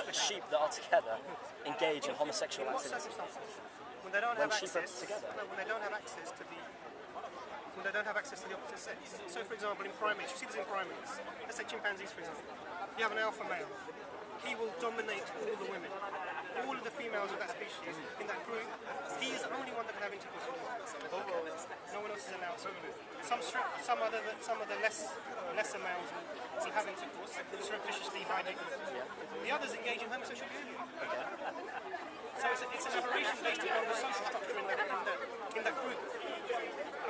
with sheep that are together engage in homosexual activity? In what circumstances? When they don't have access. No, when they don't have access to the. When they don't have access to the opposite sex. So, for example, in primates, you see this in primates. Let's take chimpanzees, for example. You have an alpha male. He will dominate all the women. All of the females of that species in that group, he is the only one that can have intercourse with them. No one else is allowed. Some of the lesser males will have intercourse, surreptitiously hiding. The others engage in homosexual behaviour. So it's an aberration based on the social structure in that group.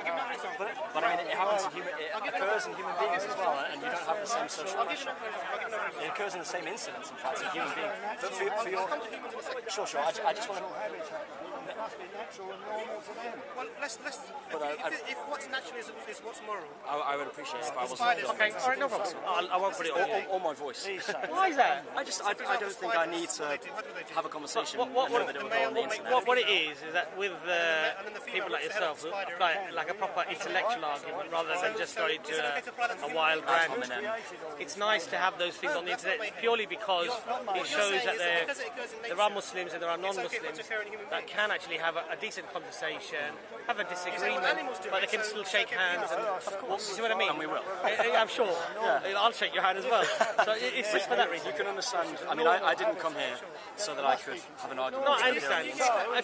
I'll give another example. But I mean, it happens it occurs in human beings as well, and you don't have the same social pressure. It occurs in the same incidents, in fact, in human beings. But for your... Sure. I just want to... It must be natural and normal for them. Well, if what's natural is what's moral. I would appreciate it if I wasn't... Okay, all right, no problem. I won't put it on you. Or my voice. Why is that? I don't think I need to have a conversation. What it is that with people like yourself, like a proper intellectual argument rather than just going to a wild rant, it's nice to have those things on the internet purely because it shows that there are Muslims and there are non-Muslims that can actually have a decent conversation, have a disagreement, but they can still shake hands. And, you see what I mean? And we will. I'm sure. Yeah. I'll shake your hand as well. So it's just for that reason. You can understand. I mean, I didn't come here so that I could have an argument. No, I understand.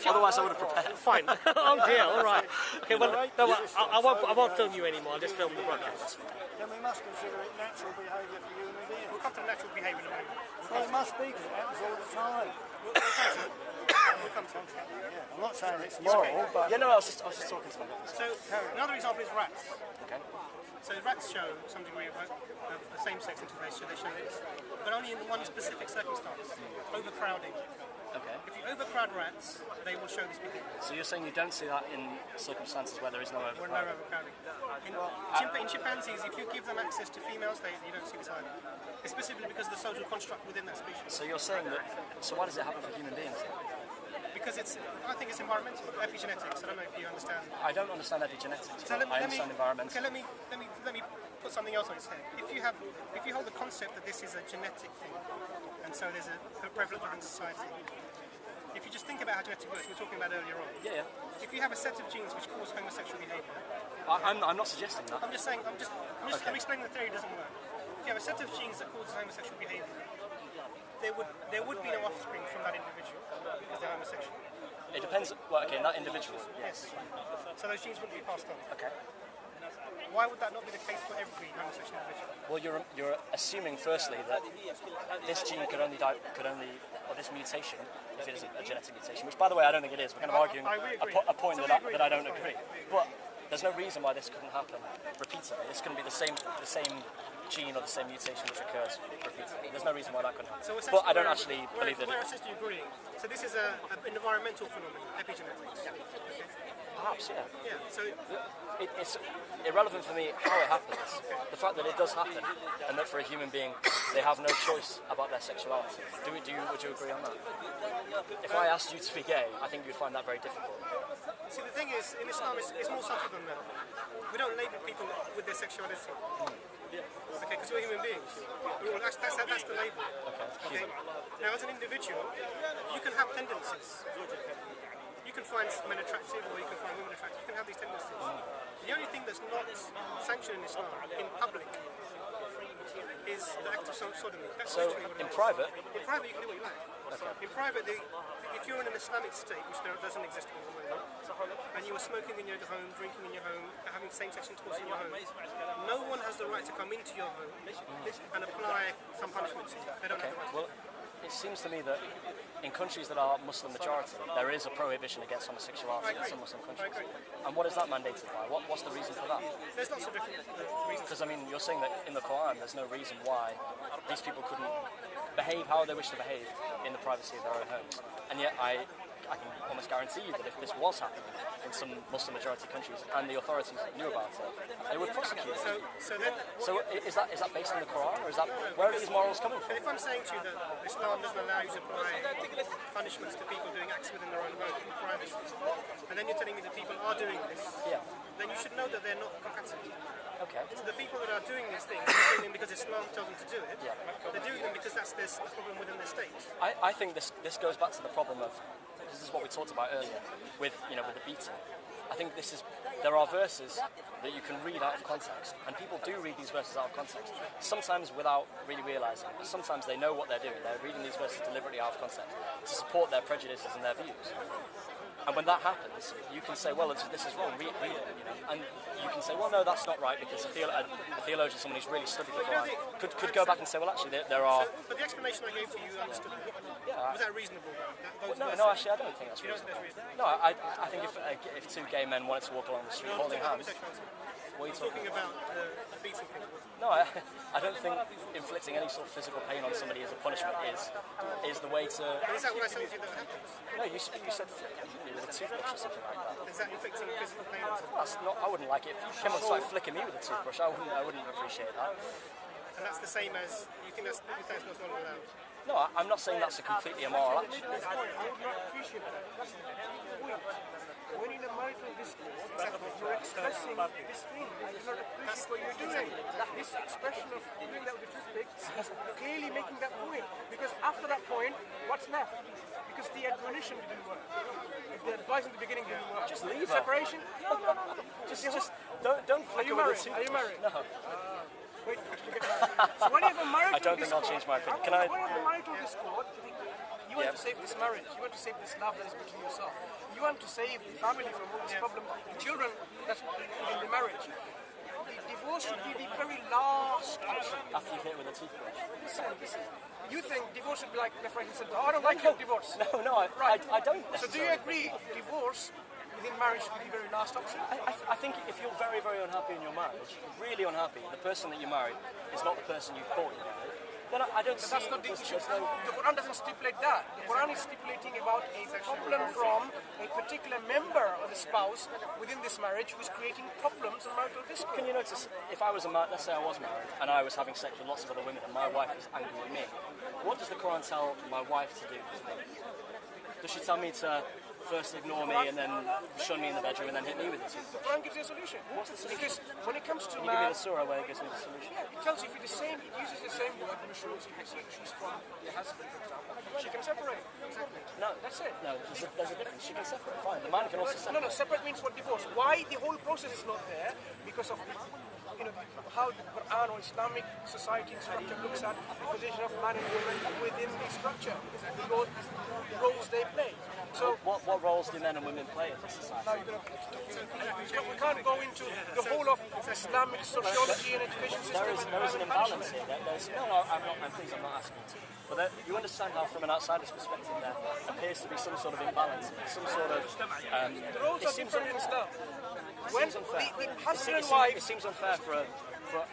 Otherwise, I would have prepared. Fine. Oh dear. All right. Okay. Well, no, I won't film you anymore. I'll just film the broadcast. Then we must consider it natural behaviour for human beings. We'll come to natural behaviour in a moment. Well, it must be, because it happens all the time. We'll come to it. Yeah, I'm not saying it's moral, but... Yeah, no, I was just talking to them. So, another example is rats. Okay. So rats show some degree of the same-sex interface, so they show this, but only in one specific circumstance, overcrowding. Okay. If you overcrowd rats, they will show this behaviour. So you're saying you don't see that in circumstances where there is no overcrowding? No overcrowding. In chimpanzees, if you give them access to females, you don't see this either. It's specifically because of the social construct within that species. So you're saying that... So why does it happen for human beings then? Because I think it's environmental, epigenetics. I don't know if you understand. I don't understand epigenetics. So I understand environmental. Okay, let me put something else on its head. If you hold the concept that this is a genetic thing, and so there's a prevalent within society. If you just think about how genetics works, we were talking about earlier on. Yeah. If you have a set of genes which cause homosexual behaviour, I'm not suggesting that. I'm explaining the theory doesn't work. If you have a set of genes that causes homosexual behaviour, there would be no offspring from that individual because they're homosexual. It depends. Well, okay, that individual. Yes. So those genes wouldn't be passed on. Okay. Why would that not be the case for every homosexual individual? Well, you're assuming firstly that this gene or this mutation, if it is a genetic mutation, which by the way I don't think it is. We're kind of arguing a point that I don't agree. But there's no reason why this couldn't happen repeatedly. It's going to be the same gene or the same mutation which occurs repeatedly. There's no reason why that couldn't happen. But I don't actually believe that. We're essentially agreeing. So this is an environmental phenomenon, epigenetics. Okay. Perhaps, yeah. Yeah. So it's irrelevant for me how it happens. The fact that it does happen, and that for a human being they have no choice about their sexuality. Would you agree on that? If I asked you to be gay, I think you'd find that very difficult. see, the thing is, in Islam, it's more subtle than that. We don't label people with their sexuality. Okay, because we're human beings. That's the label. Okay. Now, as an individual, you can have tendencies. You can find men attractive, or you can find women attractive. You can have these tendencies. The only thing that's not sanctioned in Islam, in public, is the act of sodomy. That's so, in private? In private, you can do what you like. Okay. In private, if you're in an Islamic state, which doesn't exist at the moment, and you are smoking in your home, drinking in your home, having same-sex intercourse in your home, no one has the right to come into your home and apply some punishment to you. They don't have the right. Well, it seems to me that in countries that are Muslim majority, there is a prohibition against homosexuality in some Muslim countries. And what is that mandated by? What's the reason for that? There's lots of different reasons. Because, I mean, you're saying that in the Quran there's no reason why these people couldn't behave how they wish to behave in the privacy of their own homes. And yet I can almost guarantee you that if this was happening in some Muslim majority countries and the authorities knew about it, they would prosecute it. So is that based on the Quran, or is that where are these morals coming from? If I'm saying to you that Islam doesn't allow you to apply punishments to people doing acts within their own home in privacy, and then you're telling me that people are doing this, then you should know that they're not compatible. Okay. So the people that are doing these things are doing them because Islam tells them to do it. Yeah. They're doing them because that's the problem within their state. I think this goes back to the problem of, this is what we talked about earlier with the beating. I think there are verses that you can read out of context, and people do read these verses out of context, sometimes without really realising, but sometimes they know what they're doing. They're reading these verses deliberately out of context to support their prejudices and their views. And when that happens, you can say, well, this is wrong, read it, and you can say, well, no, that's not right, because a theologian, someone who's really studied the Quran, could go back and say, well, actually, there are... But the explanation I gave to you, you understood it. Yeah. Was that reasonable? No, actually, I don't think that's reasonable. No, I think if two gay men wanted to walk along the street holding hands... What are you talking about? The beating people. No, I don't think inflicting any sort of physical pain on somebody as a punishment is the way to... Is that what I said to you that happens? No, you said with a toothbrush or something like that. Is that inflicting physical pain on something? That's not, I wouldn't like it. If you came and started flicking me with a toothbrush, I wouldn't appreciate that. And that's the same as, you think that's not allowed? No, I'm not saying that's a completely immoral action. I would not appreciate that. That's the point. When in a marital discourse, you're expressing this thing. You do not appreciate what you're doing. This expression of doing that with the toothpick is clearly making that point. Because after that point, what's left? Because the admonition didn't work. The advice in the beginning didn't work. Just leave her. Separation? No. Just don't flick her with a toothbrush. Are you married? No. Wait, you get married. So when you have a marital I don't think I'll change my opinion. Can I? When you have a marital discord, you want to save this marriage. You want to save this love that is between yourself. You want to save the family from all this problem, the children that's in the marriage. The divorce should be the very last option. After you've hit with a toothbrush. Listen. You think divorce should be like left, right, and centre. I don't like your divorce. No, I don't. So do you agree divorce within marriage should be the very last option? I think if you're very, very unhappy in your marriage, really unhappy, the person that you married is not the person you thought you married, then I don't see... That's not the issue. The Quran doesn't stipulate that. The Quran is stipulating about a problem from a particular member of the spouse within this marriage who's creating problems in marital discord. Can you notice, if I was let's say I was married, and I was having sex with lots of other women, and my wife was angry with me, what does the Quran tell my wife to do? Does she tell me to first ignore me and then shun me in the bedroom and then hit me with the toothbrush? The Quran gives you a solution. What's the solution? Because when it comes to Can you give me the surah where it gives me the solution? Yeah, it tells you if it uses the same word, nurjoo, so you can choose from your husband, for example. She can separate. Exactly. No, that's it. No, there's a difference. She can separate. Fine. The man can also separate. No, separate means for divorce. Why the whole process is not there? Because of how the Quran or Islamic society and structure looks at the position of man and woman within the structure, the roles they play. So, what roles do men and women play in this society? Now we can't go into the whole of Islamic sociology and education system. There is an imbalance here. I'm not asking you to. But you understand how, from an outsider's perspective, there appears to be some sort of imbalance, some sort of... the roles are different in Islam. It seems unfair. It seems unfair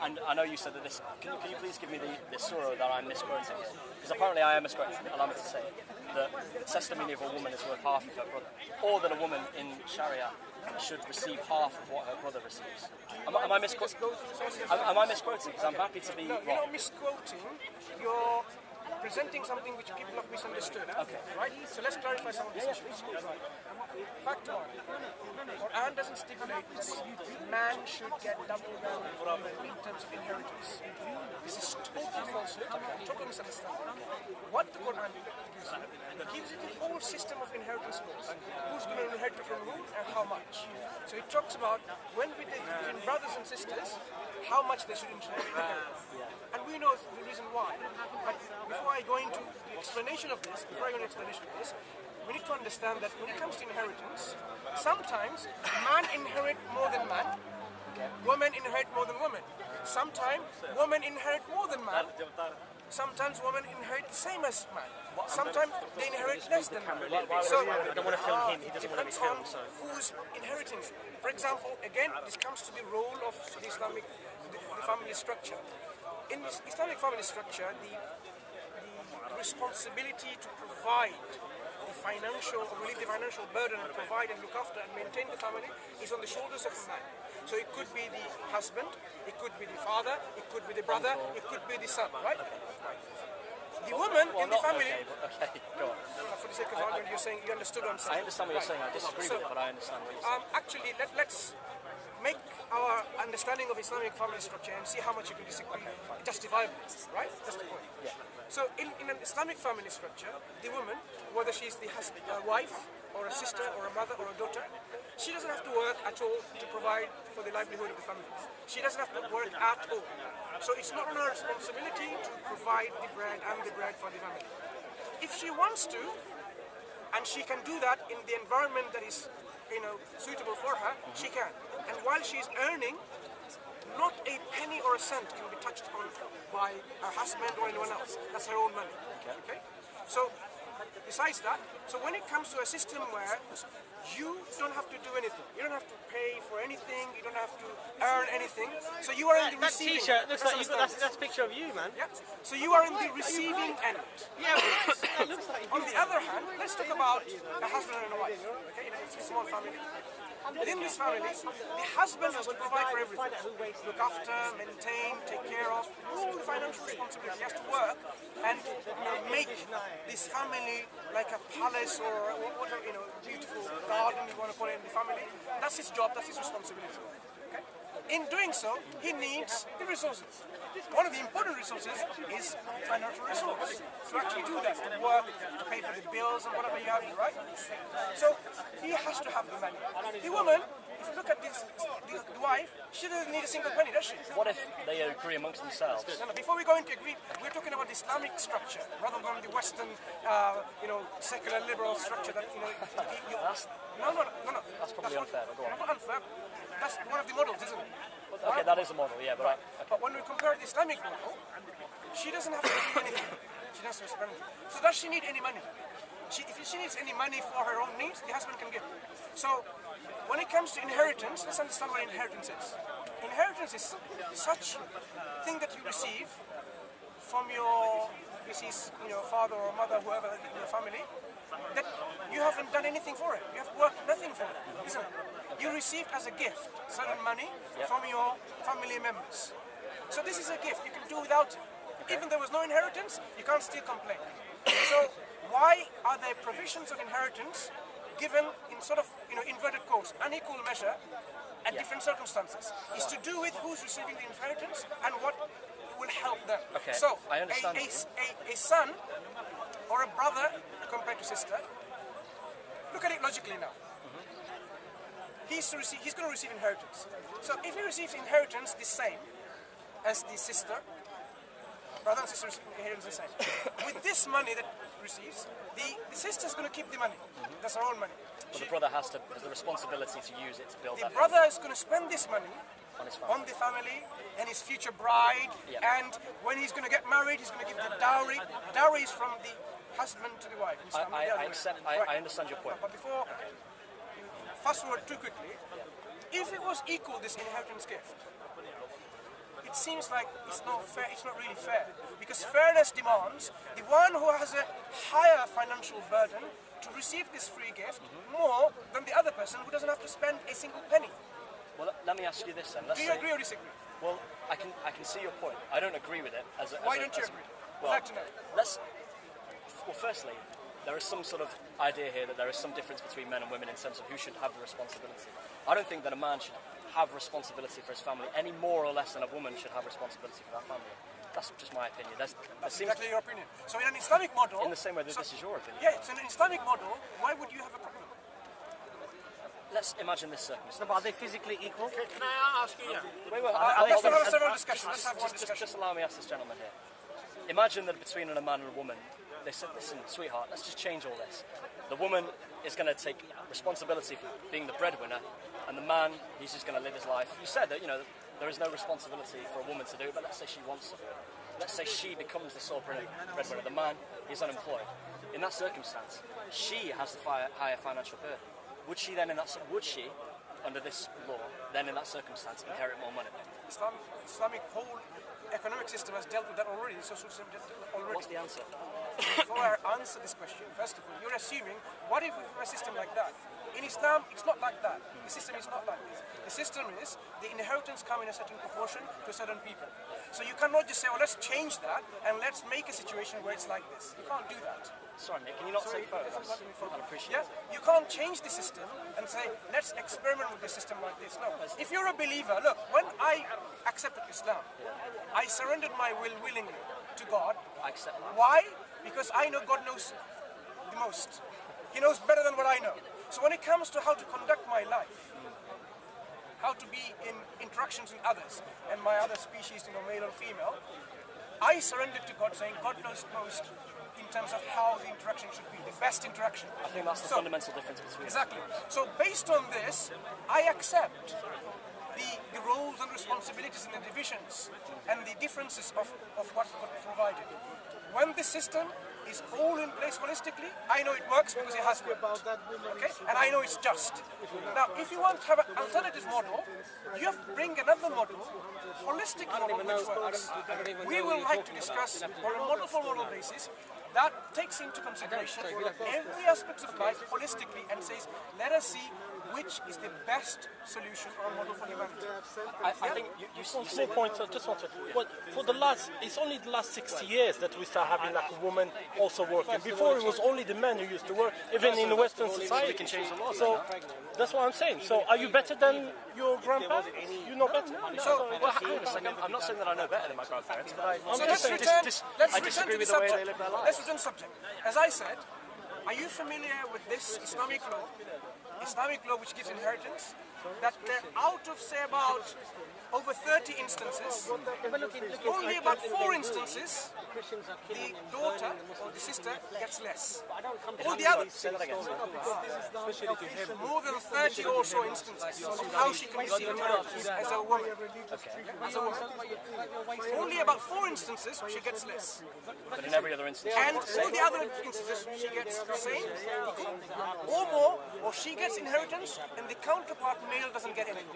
and I know you said that this... Can you please give me the surah that I'm misquoting? Because apparently I am misquoting. Allow me to say it. That the testimony of a woman is worth half of her brother. Or that a woman in Sharia should receive half of what her brother receives. Am I misquoting? Am I misquoting? Because I'm happy to be wrong. You're not misquoting. You're presenting something which people have misunderstood. Okay. Right? So let's clarify some of this issues. Fact one. Quran doesn't stipulate man should get double round in terms of inheritance. This is total falsehood. Total misunderstanding. What the Quran gives you the whole system of inheritance laws. Who's going to inherit from who and how much. So it talks about between brothers and sisters, how much they should inherit. And we know the reason why. But before I go into the explanation of this, we need to understand that when it comes to inheritance, sometimes man inherit more than man, women inherit more than women. Sometimes women inherit more than man. Sometimes women inherit the same as man. Sometimes they inherit less than man. So I don't want to film him. He doesn't want to be filmed. So who's inheriting? For example, again, this comes to the role of the Islamic family structure. In this Islamic family structure, the responsibility to provide the financial burden and provide and look after and maintain the family is on the shoulders of a man. So it could be the husband, it could be the father, it could be the brother, it could be the son, right? The woman in the family... Okay, go on. For the sake of argument, you're saying you understood what I'm saying. I understand what you're saying. I disagree with it, but I understand what you're saying. Actually, let's make our understanding of Islamic family structure and see how much you can disagree justifiably, right? That's the point. Yeah. So in an Islamic family structure, the woman, whether she's the wife or a sister or a mother or a daughter, she doesn't have to work at all to provide for the livelihood of the family. She doesn't have to work at all. So it's not her responsibility to provide the bread for the family. If she wants to, and she can do that in the environment that is, suitable for her, she can. And while she's earning, not a penny or a cent can be touched on by her husband or anyone else. That's her own money. Okay? So, besides that, so when it comes to a system where you don't have to do anything, you don't have to pay for anything, you don't have to earn anything, so you are in the That receiving. T-shirt looks like that's a picture of you, man. Yeah. So you are in the receiving end. Yeah, it looks like On the other hand, let's talk about a husband and a wife. Okay, in a small family. Within this family, the husband has to provide for everything. Look after, maintain, take care of, all the financial responsibility. He has to work and make this family like a palace or whatever, beautiful garden you want to call it in the family. That's his job, that's his responsibility. Okay? In doing so, he needs the resources. One of the important resources is financial resources. To actually do that, to work, to pay for the bills and whatever you have, right? So he has to have the money. The woman, if you look at this, the wife, she doesn't need a single penny, does she? What if they agree amongst themselves? No, before we go into agree, we're talking about the Islamic structure rather than the Western, secular liberal structure that, No. That's probably unfair, but go on. Not unfair. That's one of the models, isn't it? Okay, that is a model, yeah, but But when we compare the Islamic model, she doesn't have to do anything. She doesn't have to spend anything. So does she need any money? If she needs any money for her own needs, the husband can give. So when it comes to inheritance, let's understand what inheritance is. Inheritance is such thing that you receive from your father or mother, whoever in your family, that you haven't done anything for it. You have worked nothing for it, isn't it? You received as a gift certain money from your family members. So this is a gift. You can do without it. Even though there was no inheritance, you can't still complain. So why are there provisions of inheritance given in sort of inverted quotes, unequal measure at different circumstances? It's to do with who's receiving the inheritance and what will help them. Okay, So I understand a son or a brother compared to sister, look at it logically now. He's going to receive inheritance. So if he receives inheritance the same as the sister, brother and sister receive inheritance the same. With this money that he receives, the sister's going to keep the money. That's her own money. But the brother has the responsibility to use it to build The that brother is going to spend this money on his family. on the family and his future bride, and when he's going to get married, he's going to give the dowry. Dowry is from the husband to the wife. I understand your point. But before you fast forward too quickly, if it was equal, this inheritance gift, it seems like it's not fair. It's not really fair, because fairness demands the one who has a higher financial burden to receive this free gift more than the other person who doesn't have to spend a single penny. Well, let me ask you this then. Do you agree or disagree? Well, I can see your point. I don't agree with it. Why don't you agree? Well, I'd like to know. Well, firstly, there is some sort of idea here that there is some difference between men and women in terms of who should have the responsibility. I don't think that a man should have responsibility for his family any more or less than a woman should have responsibility for that family. That's just my opinion. That's exactly your opinion. So in an Islamic model... In the same way that this is your opinion. Yeah, so in an Islamic model, why would you have a problem? Let's imagine this circumstance. No, but are they physically equal? Can I ask you? Wait, Let's have several discussions. Let's have one discussion. Just allow me to ask this gentleman here. Imagine that between a man and a woman, they said, listen, sweetheart, let's just change all this. The woman is going to take responsibility for being the breadwinner, and the man, he's just going to live his life. You said that, there is no responsibility for a woman to do it, but let's say she wants to. Let's say she becomes the sole breadwinner. The man is unemployed. In that circumstance, she has the higher financial burden. Would she, under this law, then in that circumstance, inherit more money? Islamic whole economic system has dealt with that already. The social system dealt with that already. What's the answer? Before I answer this question, first of all, you're assuming, what if we have a system like that? In Islam, it's not like that. The system is not like this. The system is the inheritance come in a certain proportion to certain people. So you cannot just say, oh, let's change that and let's make a situation where it's like this. You can't do that. Sorry, Nick, can you not take photos? I'd appreciate it. You can't change the system and say, let's experiment with the system like this. No. If you're a believer, look, when I accepted Islam, I surrendered my will willingly to God. I accept that. Why? Because I know God knows the most. He knows better than what I know. So when it comes to how to conduct my life, how to be in interactions with others and my other species, male or female, I surrendered to God, saying God knows most in terms of how the interaction should be, the best interaction. I think that's the fundamental difference between Exactly. So based on this, I accept the roles and responsibilities and the divisions and the differences of what's provided. When the system is all in place holistically, I know it works because it has worked. Okay? And I know it's just. Now, if you want to have an alternative model, you have to bring another model, holistic model which works. We will like to discuss on a model for model basis that takes into consideration every aspect of life holistically and says, let us see which is the best solution or model for humanity. I think you Small point, I just want to. Well, it's only the last 60 years that we start having like a woman also working. Before it was only the men who used to work, even in the Western society. we can change the law. So that's what I'm saying. So are you better than your grandpa? You know better? So, well, hang on a second. I'm not saying that I know better than my grandparents, but So let's I disagree with the way they live their lives. Let's return to the subject. As I said, are you familiar with this Islamic law? Islamic law which gives inheritance, that out of say about over 30 instances, only about 4 instances, the daughter or the sister gets less. All the others, more than 30 or so instances of how she can receive inheritance as a woman. As a woman. Only about 4 instances she gets less. But in every other instance, And all the other instances she gets the same, or more, or she gets inheritance and the counterpart male doesn't get anything.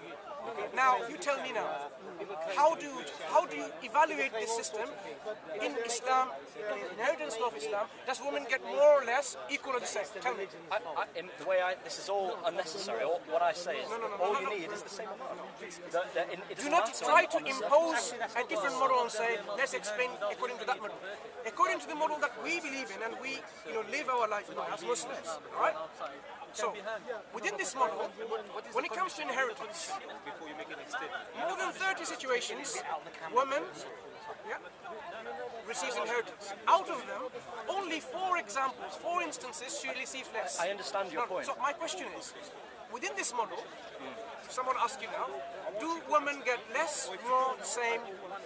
Now, you tell me now, how do you evaluate this system in Islam, in the inheritance law of Islam? Does women get more or less equal or the same? Tell me. in the way this is all unnecessary. What I say is, all you need is the same model. Do not try to impose a different model and say, let's explain according to that model. According to the model that we believe in and we live our life by as Muslims, all right? So, within this model, when it comes to inheritance, more than 30 situations, women receives inheritance. Out of them, only 4 examples, 4 instances, she receives less. I understand your point. So my question is, within this model, if someone asks you now, do women get less, more, same?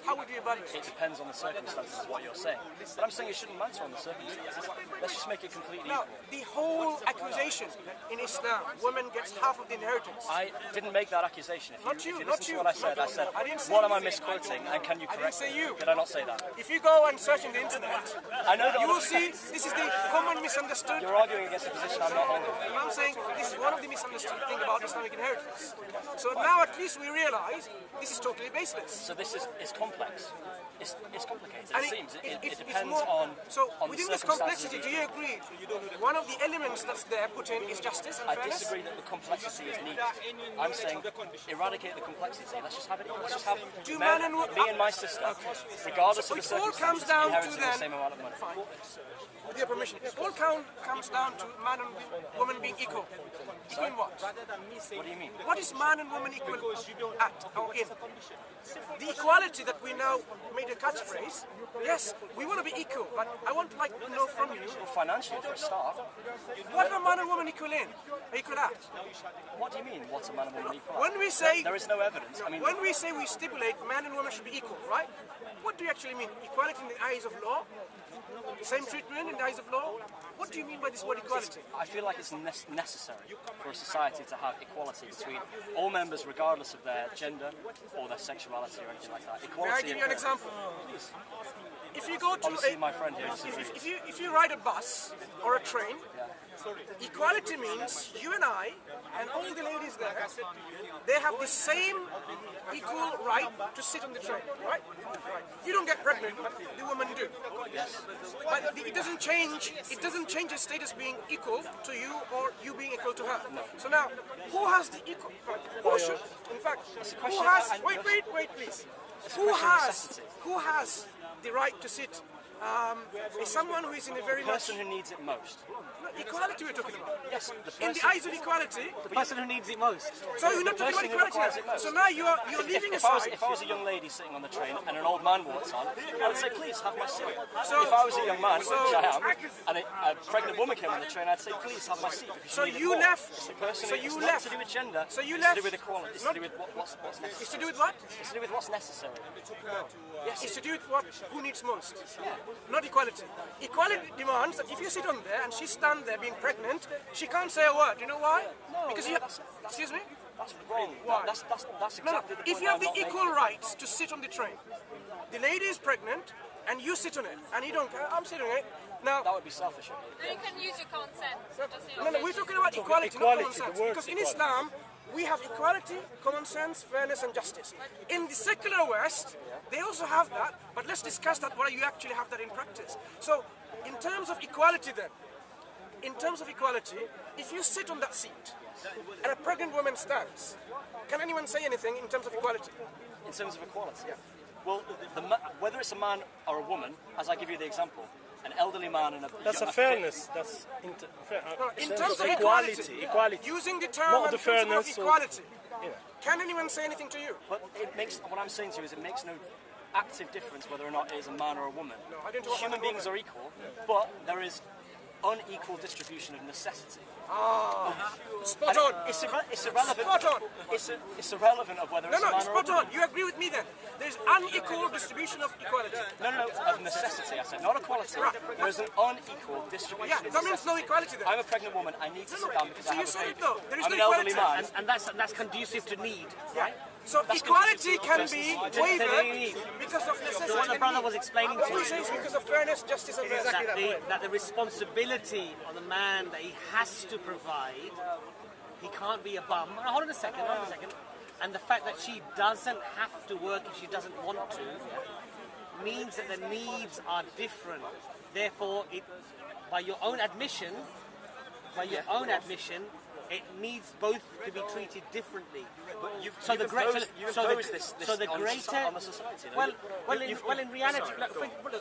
How would you evaluate It depends on the circumstances, is what you're saying. But I'm saying it shouldn't matter on the circumstances. Let's just make it completely Now, equal. the whole accusation in Islam, women gets half of the inheritance. I didn't make that accusation. If Not you you, listen not to you. what I said, I didn't say what am I you. misquoting, and can you I didn't correct say me? you. Did I not say that? If you go and search in the internet, I know that you will see this is the common misunderstood. you're arguing against a position I'm not holding. I'm saying this is one of the misunderstood things about Islamic inheritance. So now at least we realize this is totally baseless. So this is complex. It's complicated. And It seems. It it's depends more, on So on within the this complexity, do you agree? One of the elements that's there put in is justice and I fairness. disagree that the complexity is needed. I'm saying eradicate the complexity. Let's just have it. Let's just have Do man and me and my sister, regardless So of the it all comes circumstances, down to inheriting the then. same amount of money. Fine. With your permission, it all comes down to man and woman being equal. Equal in what? What do you mean? What is man and woman equal at or in? The equality that we now made a catchphrase. Yes, we want to be equal, but I want to know from you, Well, financially, for a start. what are man and woman equal in? Equal at? What do you mean? What's a man and woman equal? When we say There is no evidence. I mean, when we say we stipulate man and woman should be equal, right? What do you actually mean? Equality in the eyes of law? Same treatment in the eyes of law? What do you mean by this word equality? I feel like it's necessary for a society to have equality between all members, regardless of their gender or their sexuality or anything like that. May I Equality. give you an example? If you go to Obviously, my friend here disagrees. if you ride a bus or a train, Equality means you and I and all the ladies there, they have the same equal right to sit on the train, right? You don't get pregnant, but the women do. Yes. But it doesn't change the status being equal to you or you being equal to her. No. So now, who has the equal? Who should? In fact, who has? Wait, please. Who has the right to sit? Is someone who is in a very the person who needs it most. No, equality we're talking about. Yes. In the eyes of equality, the person who needs it most. So you're not talking about equality. So now you're leaving aside. If I was a young lady sitting on the train and an old man walks on, I would say, please have my seat. So if I was a young man, which I am, and a pregnant woman came on the train, I'd say, please have my seat. So you left. It's the person. So you left. Not to do with gender. So you it's left. To do with equality. It's to do with what's necessary. It's to do with what? It's to do with what's necessary. Yes. It's to do with who needs most. Yeah. Not equality. Equality demands that if you sit on there and she stands there being pregnant, she can't say a word. You know why? No. Because excuse me? That's wrong. Why? That's exactly no. the point. If you have the equal rights to sit on the train, the lady is pregnant and you sit on it, and you don't care, I'm sitting on it. Now, that would be selfish. No, you can use your consent. No, we're talking about equality, not common sense. Because in Islam, we have equality, common sense, fairness, and justice. In the secular West, they also have that, but let's discuss that, whether you actually have that in practice. So, in terms of equality then, if you sit on that seat and a pregnant woman stands, can anyone say anything in terms of equality? In terms of equality? Yeah. Well, whether it's a man or a woman, as I give you the example, an elderly man and a... That's a fairness. That's in terms of equality, using the term not the fairness of equality, can anyone say anything to you? But what I'm saying to you is it makes no active difference whether or not it is a man or a woman. No, I don't know. Human beings are equal, but there is unequal distribution of necessity. Spot on. It's irrelevant. Spot on. It's irrelevant of whether it's a man or a woman. Spot on. You agree with me then? There's unequal distribution of equality. No, of necessity, I said, not equality. Right. There is an unequal distribution. Yeah, that means no equality then. I'm a pregnant woman, I need to sit down because I have a baby. There is I'm no an elderly man. And that's conducive to need, right? So equality can be wavered because of necessity. So what the brother was explaining to you, because of fairness, justice, and fairness. That the responsibility on the man that he has to provide, he can't be a bum. Hold on a second. And the fact that she doesn't have to work if she doesn't want to means that the needs are different. Therefore, by your own admission, it needs both to be treated differently. But you've imposed this on the society. In reality,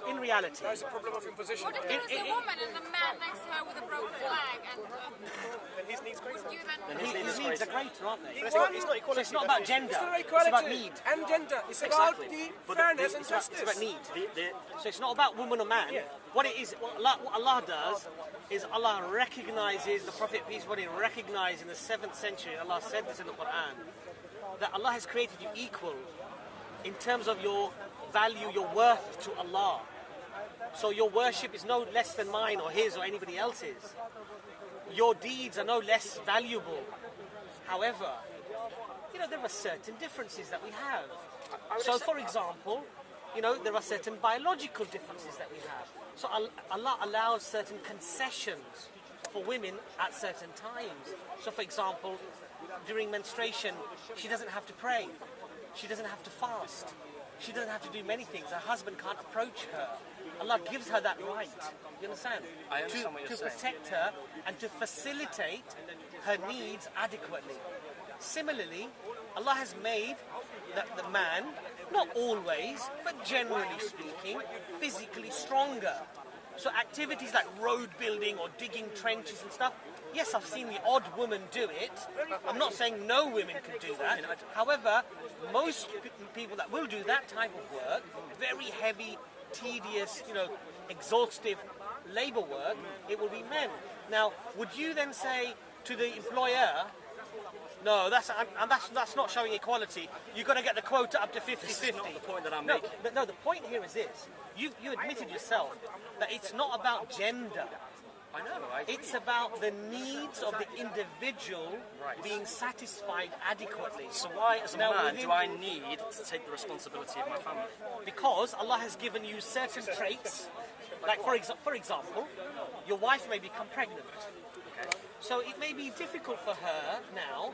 in reality, there's a problem of imposition. What if there was a woman and the man next to her with a broken leg and his needs greater? His needs are greater, aren't they? It's not equality. So it's not about gender. It's not It's about equality need. and gender. It's about the fairness and justice. It's about need. So it's not about woman or man. What it is, what Allah does is Allah recognizes, the Prophet, peace be upon him, recognized in the 7th century, Allah said this in the Quran, that Allah has created you equal in terms of your value, your worth to Allah. So your worship is no less than mine or his or anybody else's. Your deeds are no less valuable. However, there are certain differences that we have. So for example, there are certain biological differences that we have. So Allah allows certain concessions for women at certain times. So for example, during menstruation, she doesn't have to pray. She doesn't have to fast. She doesn't have to do many things. Her husband can't approach her. Allah gives her that right. You understand? I understand what you're saying. To protect her and to facilitate her needs adequately. Similarly, Allah has made the man, not always, but generally speaking, physically stronger. So activities like road building or digging trenches and stuff, yes, I've seen the odd woman do it. I'm not saying no women can do that. However, most people that will do that type of work, very heavy, tedious, exhaustive labour work, it will be men. Now, would you then say to the employer, no, that's not showing equality. You've got to get the quota up to 50-50. This is not the point that I'm making. No, the point here is this. You admitted yourself that it's not about gender. I know. It's about the needs of the individual being satisfied adequately. So why, as a man, do I need to take the responsibility of my family? Because Allah has given you certain traits. Like, for example, your wife may become pregnant. So it may be difficult for her now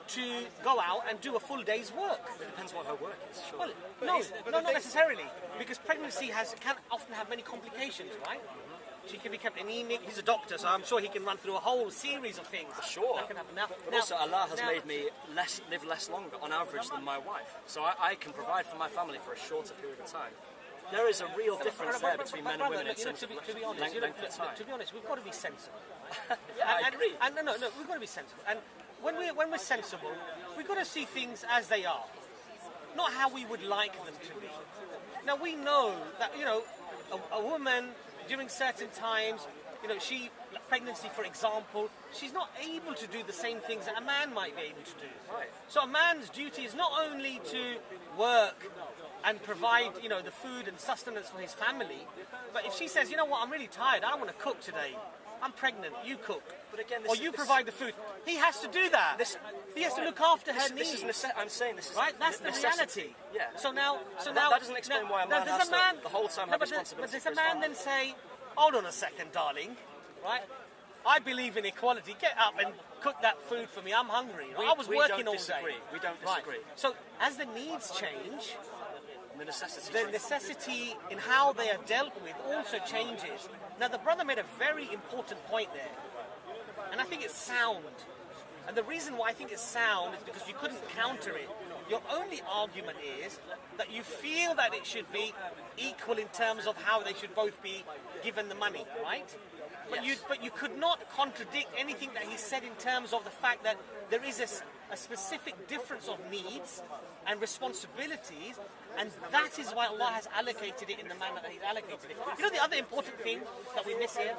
to go out and do a full day's work. It depends what her work is, sure. Well, no, not necessarily, because pregnancy can often have many complications, right? She can become anemic. He's a doctor, so I'm sure he can run through a whole series of things. Sure. That can happen. Now, but also, Allah has made me live less longer on average than my wife. So I can provide for my family for a shorter period of time. There is a real difference there between men and women in terms of length of time. To be honest, we've got to be sensible. Yeah, I agree. No, we've got to be sensible. And when we're sensible, we've got to see things as they are, not how we would like them to be. Now, we know that, a woman during certain times, pregnancy, for example, she's not able to do the same things that a man might be able to do. Right. So a man's duty is not only to work and provide, the food and sustenance for his family, but if she says, you know what, I'm really tired, I don't want to cook today, I'm pregnant, you cook. But again, you provide the food. He has to do that. He has to look after her needs. I'm saying this is right. That's the reality. Yeah. So now, that doesn't explain why a man has to the whole time have responsibility. But does a man then say, "Hold on a second, darling, right? I believe in equality. Get up and cook that food for me. I'm hungry. I was working all day." We don't disagree. Right. So as the needs change, the necessity in how they are dealt with also changes. Now, the brother made a very important point there, and I think it's sound. And the reason why I think it's sound is because you couldn't counter it. Your only argument is that you feel that it should be equal in terms of how they should both be given the money, right? But you could not contradict anything that he said in terms of the fact that there is a specific difference of needs and responsibilities, and that is why Allah has allocated it in the manner that He's allocated it. You know the other important thing that we miss here?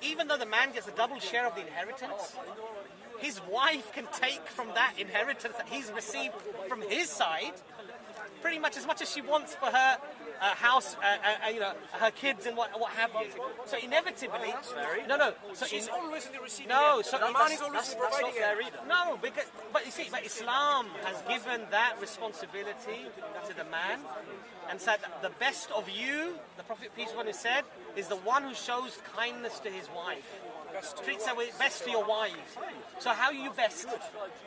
Even though the man gets a double share of the inheritance, his wife can take from that inheritance that he's received from his side pretty much as she wants for her house, her kids and what have you. So inevitably, So she's always in the receiving. No, so the man is always providing it. No, but you see, Islam has given that responsibility to the man, and said that the best of you, the Prophet peace be upon him said, is the one who shows kindness to his wife. Treats her with best to your wives. So how are you best?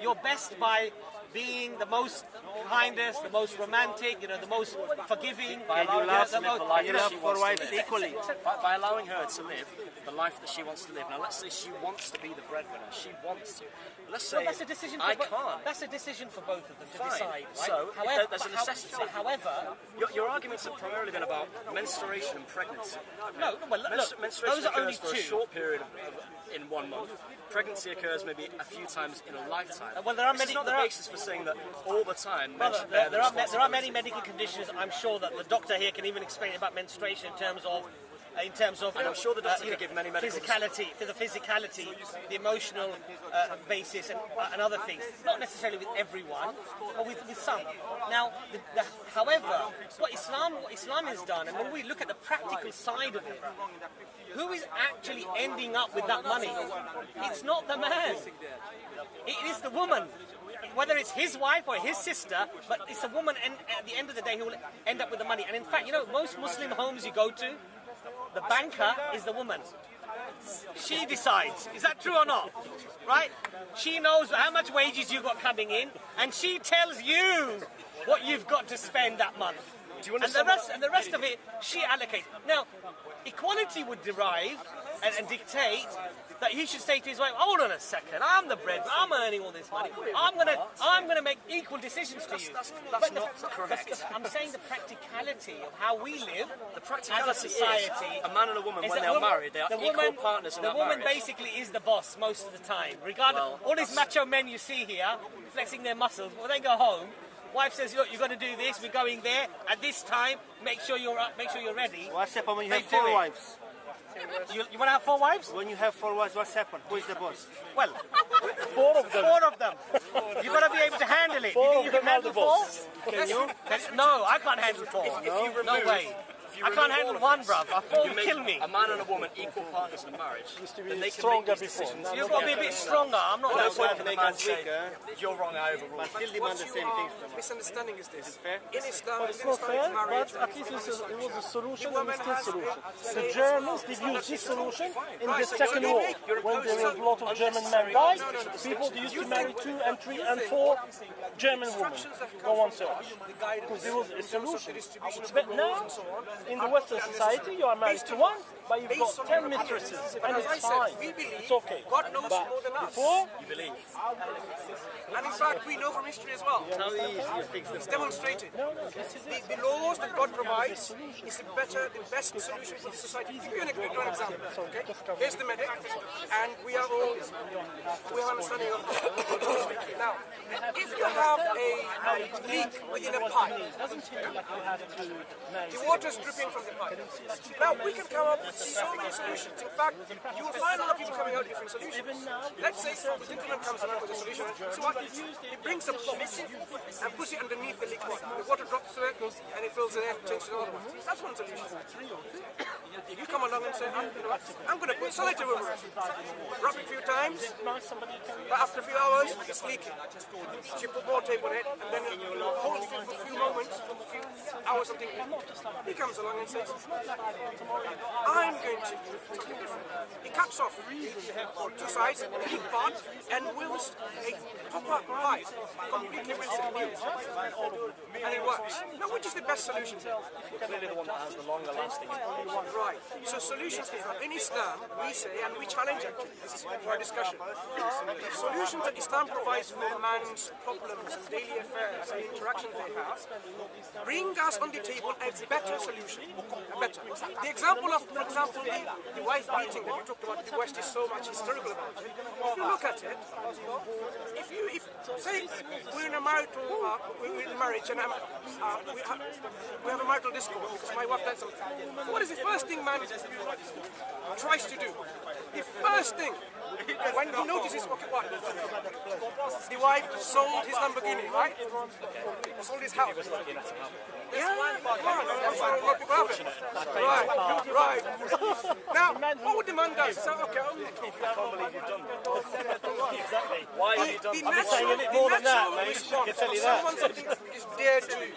You're best by being the most kindest, the most romantic, the most forgiving. By allowing her to live the life that she wants to live. Equally. By allowing her to live the life that she wants to live. Now, let's say she wants to be the breadwinner. She wants to. Let's say that's a decision I can't. That's a decision for both of them to Fine. decide. Right? So, there's a necessity. However, your arguments have primarily been about menstruation and pregnancy. No, menstruation those are only occurs for a short period in 1 month. Pregnancy occurs maybe a few times in a lifetime. Well, there are this many. is not the basis for saying that all the time. There are many medical conditions. I'm sure that the doctor here can even explain about menstruation in terms of. And I'm sure the doctor can give many medical physicality, the emotional basis, and other things. Not necessarily with everyone, but with some. Now, however, what Islam has done, and when we look at the practical side of it, who is actually ending up with that money? It's not the man. It is the woman. Whether it's his wife or his sister, but it's the woman, and at the end of the day, who will end up with the money. And in fact, most Muslim homes you go to, the banker is the woman. She decides. Is that true or not? Right? She knows how much wages you've got coming in, and she tells you what you've got to spend that month. And the rest of it, she allocates. Now, equality would derive and dictate that he should say to his wife, "Hold on a second, I'm the breadwinner, I'm earning all this money. I'm gonna make equal decisions to you." That's not correct. I'm saying the practicality of how we live as a society. A man and a woman, when they're married, they are equal partners in that marriage. The woman basically is the boss most of the time. Regardless, all these macho men you see here flexing their muscles, when they go home, wife says, "Look, you're going to do this. We're going there at this time. Make sure you're up. Make sure you're ready." What's happened when you have 4 wives? You want to have 4 wives? When you have 4 wives, what's happened? Who is the boss? Well, 4 of them. You've got to be able to handle it. 4 you of them can are handle the 4? boss. Can you? No, I can't handle 4. No way. if you I can't handle one, bruv. I thought you'd kill me. A man and a woman equal partners in marriage, then they can stronger make these before. decisions. You've got to be a bit stronger. I'm not that Point way. for the man to say, you're wrong, I overruled. But still demand the same things from us. Misunderstanding is this. fair? In Islam, But it's not fair, but at least it was a solution and it's still a solution. The Germans did use this solution in the Second War. When there were a lot of German men died, people used to marry 2 and 3 and 4 German women. No one search. Because there was a solution. But now, in the Western society, you are married to 1, but you've got 10 mistresses, and it's fine. It's okay. God knows But more than us. before, You believe? And in fact, we know from history as well. How easy you fix them. It's demonstrated. The laws that God provides is the best solution for the society. I'll give you an example. Okay? Here's the medic, and we have understanding of now. If you have a leak within a pipe, the water is dripping from the pipe. Now we can come up with so many solutions. In fact, you will find a lot of people coming out with different solutions. Let's say the gentleman comes along with a solution. So what? He brings a box and puts it underneath the leak pipe. The water drops to it, and it fills it in, changes another one. That's one solution. You come along and say, I'm going to put selectively over it. Rub it a few times, but after a few hours, it's leaking. She put more tape on it, and then it holds it for a few moments, for a few hours, something. He comes along and says, I'm going to do something different. He cuts off 2 sides, the leak part, and wills a proper pipe, completely wills it new. And it works. Now, which is the best solution? Clearly the one that has the longer lasting. Right. So solutions in Islam, we say, and we challenge actually, this is for our discussion, the solutions that Islam provides for man's problems and daily affairs and interactions they have, bring us on the table a better solution. A better. The example of, for example, the wife beating that you talked about, the West is so much historical about it. If you look at it, if say we're in a marriage and we have a marital discord because my wife did something. What is the first thing man tries to do? The first thing, when he notices, okay, what? The wife sold his Lamborghini, right? Sold his house. Yeah, come on. I'm sure a lot of people have it. Right. Now, what would the man do? So, okay, I can't believe you've done that. Exactly. Why have you done the that? natural response when someone something is dear to you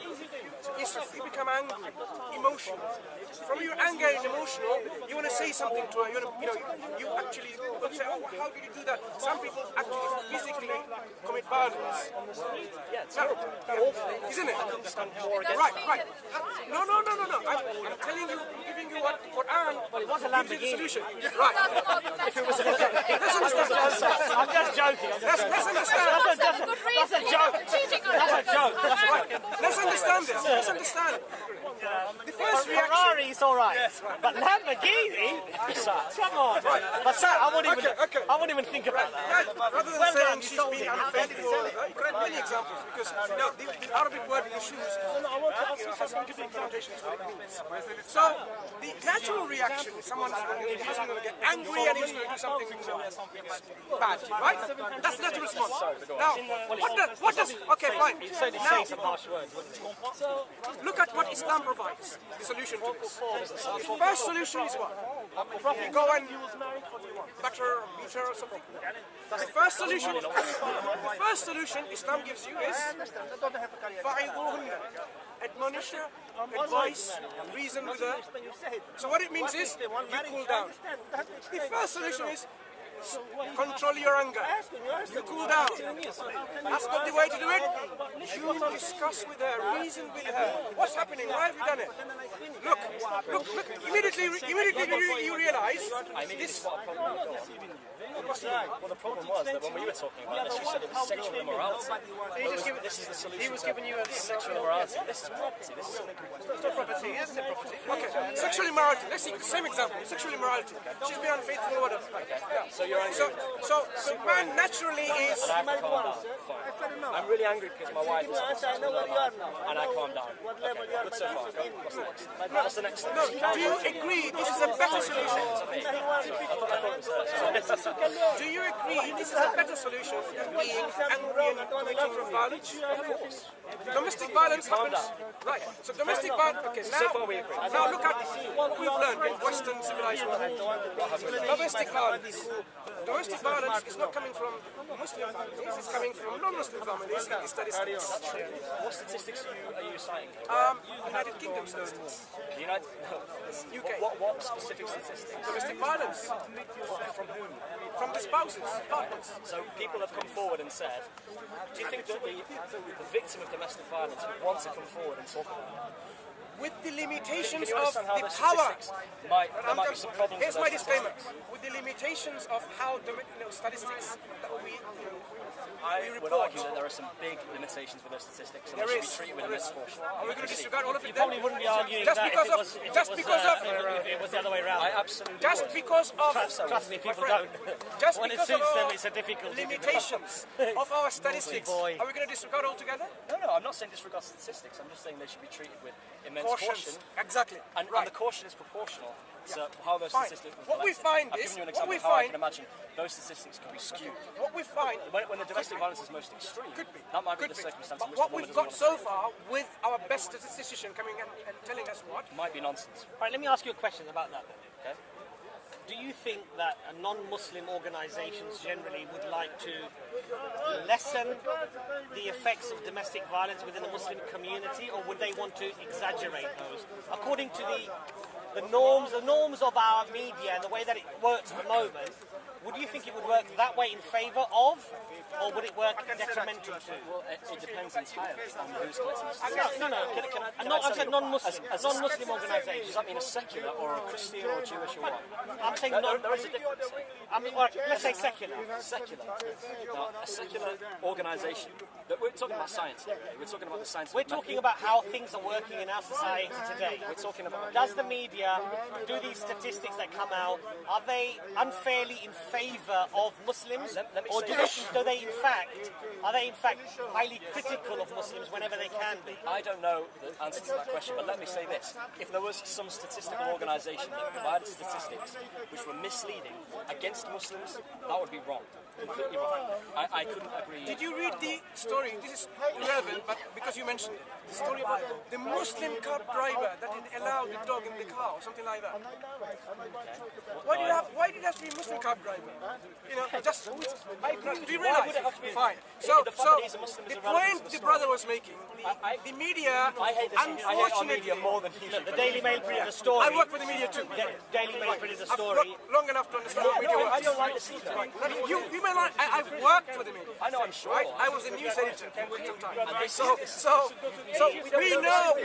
is you become angry, emotional. From your anger and emotional, you want to say something to her. You actually say, oh, how did you do that? Some people actually physically commit violence. Yeah, it's awful. Isn't it? Right. No. I'm telling you, I'm giving you what Quran gives you the solution. Right. If it was I'm just joking. Let's understand. That's a joke. That's a joke. Let's understand this. Let's understand. The first reaction. Ferrari's all right, but Lamborghini, come on. But sir, I won't even think about that. Rather than saying she's being unfaithful, you could have many examples because the Arabic word in the shoes has some different connotations what it means. So the natural reaction is someone the husband will get angry and he's going to do something bad, right? That's the natural response. Now, what does okay, fine. Now, look at what Islam provides. The solution to this. The first solution is what? You go and butter or beat her or something. The first solution Islam gives you is admonish her, advice, reason with her. So what it means is you cool down. The first solution is control your anger. You cool down. That's not the way to do it. You discuss with her, reason with her. What's happening? Why have you done it? Look. Immediately you realize this. Well, the problem was that when we were talking about this, you said it was sexual immorality. This is the solution. He was giving you a sexual immorality. This is property. This is something It's not property, yes, it's property. Okay, sexual immorality. Let's see, same example. Sexual immorality. She's been unfaithful or whatever. So you're angry. So man naturally is. And I have to calm down. Fine. I'm really angry because my wife is and I calm down. Okay, good so far. Go. What's the next? No, do you agree this is a better solution? Do you agree this is a better solution than being angry and committing violence? Of course. Domestic violence happens. Right. So domestic violence. Okay. So far we agree. Now look at what we've learned in Western civilized world. Domestic violence. Domestic violence is not coming from Muslim families. It's coming from non-Muslim families. In statistics. What statistics are you citing? United Kingdom statistics. United. UK. What specific statistics? Domestic violence. From whom? From the spouses, partners. So people have come forward and said, do you think that the victim of domestic violence would want to come forward and talk about it? With the limitations Can you of understand how the the power. statistics might be some problems? Here's with my those disclaimer. statistics? With the limitations of how the statistics that we I would report. argue that there are some big limitations with those statistics, and There they is. should be treated with immense caution. Are we going to disregard all of it? You probably wouldn't be arguing Just that because if of- it just was because of- if it was the other way around. I absolutely Just would. because of Trust me, people friend, don't. just When it because of suits them, our it's a difficulty. limitations of our statistics, boy. are we going to disregard altogether? No, I'm not saying disregard statistics. I'm just saying they should be treated with immense caution. Cautions. Exactly. And Right. the caution is proportional to how those Fine. statistics were What we collected. find I've is- given you an what example we of how I find- can imagine those statistics can be skewed. What we find When the domestic violence is most extreme, could be. that might be Could the be. circumstance in But which what the woman we've doesn't got want so far with our best statistician coming and telling us what, to. Might be nonsense. All right, let me ask you a question about that then. Okay? Do you think that non-Muslim organisations generally would like to lessen the effects of domestic violence within the Muslim community, or would they want to exaggerate those? According to the norms of our media and the way that it works at the moment, would you think it would work that way in favour of, or would it work detrimental to? Well, it depends entirely on who's collecting the statistics. No. I've said non-Muslim. Non-Muslim organisations. Does that mean a secular or a Christian or a Jewish or what? I'm saying There is a difference. let's say secular. Secular. Now, a secular organisation. We're talking about science here. We're talking about the science. We're talking about how things are working in our society today. We're talking about. Does the media, do these statistics that come out, are they unfairly in favour of Muslims, Let me or say do this. they in fact highly critical of Muslims whenever they can be? I don't know the answer to that question, but let me say this. If there was some statistical organisation that provided statistics which were misleading against Muslims, that would be wrong. Completely wrong. I couldn't agree. did you read the story? This is irrelevant, but because you mentioned it, the story about the Muslim cab driver that didn't allow the dog in the car or something like that. Why did it have to be a Muslim cab driver? You know, just I agree with do you. you Why realise? would it have to be? Fine. The So fact that he's a Muslim is the irrelevant point to the the story. brother was making, the media, I hate this. I hate our unfortunately, media more than he. The Daily Mail printed a story. I work for the media too. Daily Mail printed a I've story. worked long enough to understand what media I works. don't like this either. You may not. I've worked for the media. I know, I'm sure. Right? I was a news editor for some time. this So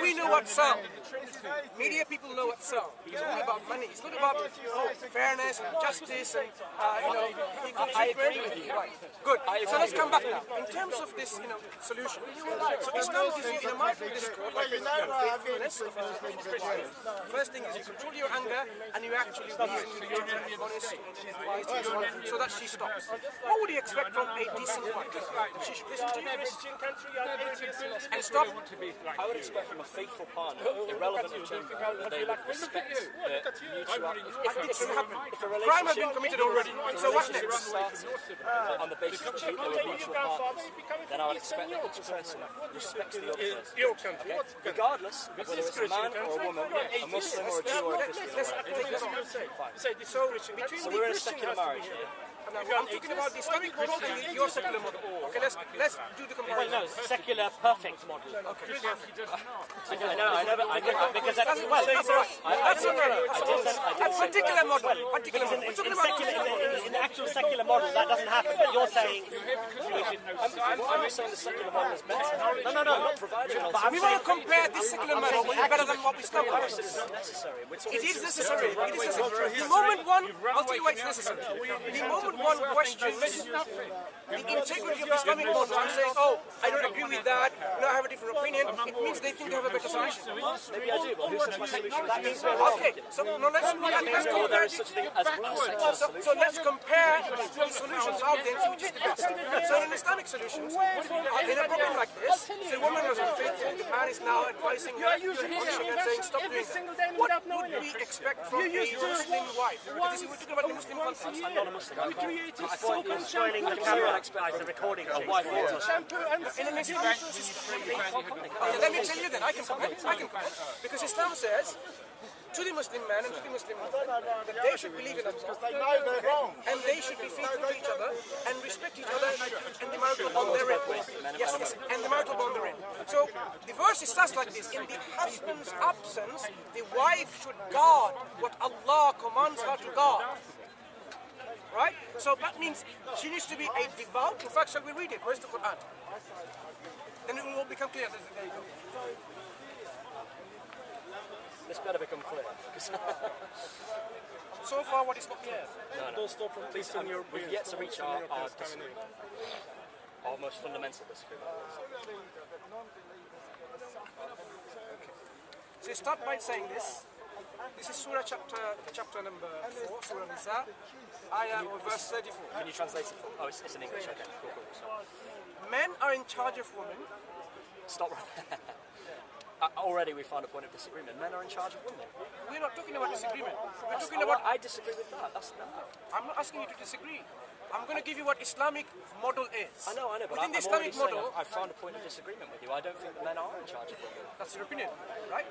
we know what sells. Media people know what sells. It's all about money. It's not about fairness and justice and equal treatment. Right. Good. So let's come back now. In terms of this, solution. So Islam gives you in a mindful discourse, like faithfulness. First thing is you control your anger and you actually reason with your honest and advise her so that she stops. What would you expect from a decent wife? She should listen to you and stop. I would expect from a faithful partner, irrelevant of gender, that they would respect the mutual. It can happen. If a Crime has been relationship committed already. So what next? starts on the basis that they were mutual partners, then I would expect that each person respects the other person. Okay? Regardless of whether it's a man or a woman, a Muslim or a Jew or a Christian. Let's take this on. So between So the we're in a Christian secular marriage here. I'm talking about the Islamic model and your secular model. Okay, let's do the Well, comparison. no, secular perfect model. I never, Because that's well, A particular model. Particular model. We're talking about in the actual secular model that doesn't happen. But you're saying we should. I'm I'm not saying the secular model is better. No, not providing an We want to compare this secular model better than what we spoke about. It's not necessary. It is necessary. It is necessary. The moment one, I'll tell you why it's necessary. The moment one questions the integrity of the Islamic model and says, oh, I don't agree with that, no, I have a different opinion, it means they think they have a better solution. Maybe I do, but who's my solution? Okay, so no, let's compare. So let's compare the solutions out there and see which is the best. So in Islamic solutions, in a problem like this, the woman was unfaithful, the man is now advising her, punishing and saying, stop doing that. What would we expect from a Muslim wife? Because we're talking about the Muslim context. I'm not a Muslim. I'm joining the camera expert, the recording. In an Islamic system, let me tell you then, I can comment. Because Islam says, to the Muslim man and to the Muslim woman, that they should believe in themselves, and they should be faithful to each other, and respect each other, and the marital bond therein. Yes, and the marital bond therein. So, the verse starts like this, in the husband's absence, the wife should guard what Allah commands her to guard. Right? So that means she needs to be a devout, in fact, shall we read it? Where's the Quran? Then it will become clear. There you go. This better become clear. So far, what is not clear? No. Please, we've yet to reach our disagreement. Our most fundamental disagreement. So you start by saying this. This is Surah chapter number 4, Surah Nisa, ayah or verse 34. Can you translate it? Oh, it's in English. Okay, cool. Men are in charge of women. Stop right. Already we found a point of disagreement. Men are in charge of women. We're not talking about disagreement. We're talking about. I disagree with that. I'm not asking you to disagree. I'm going to give you what Islamic model is. I know. But within the I'm Islamic model, I found a point of disagreement with you. I don't think that men are in charge of women. That's your opinion, right?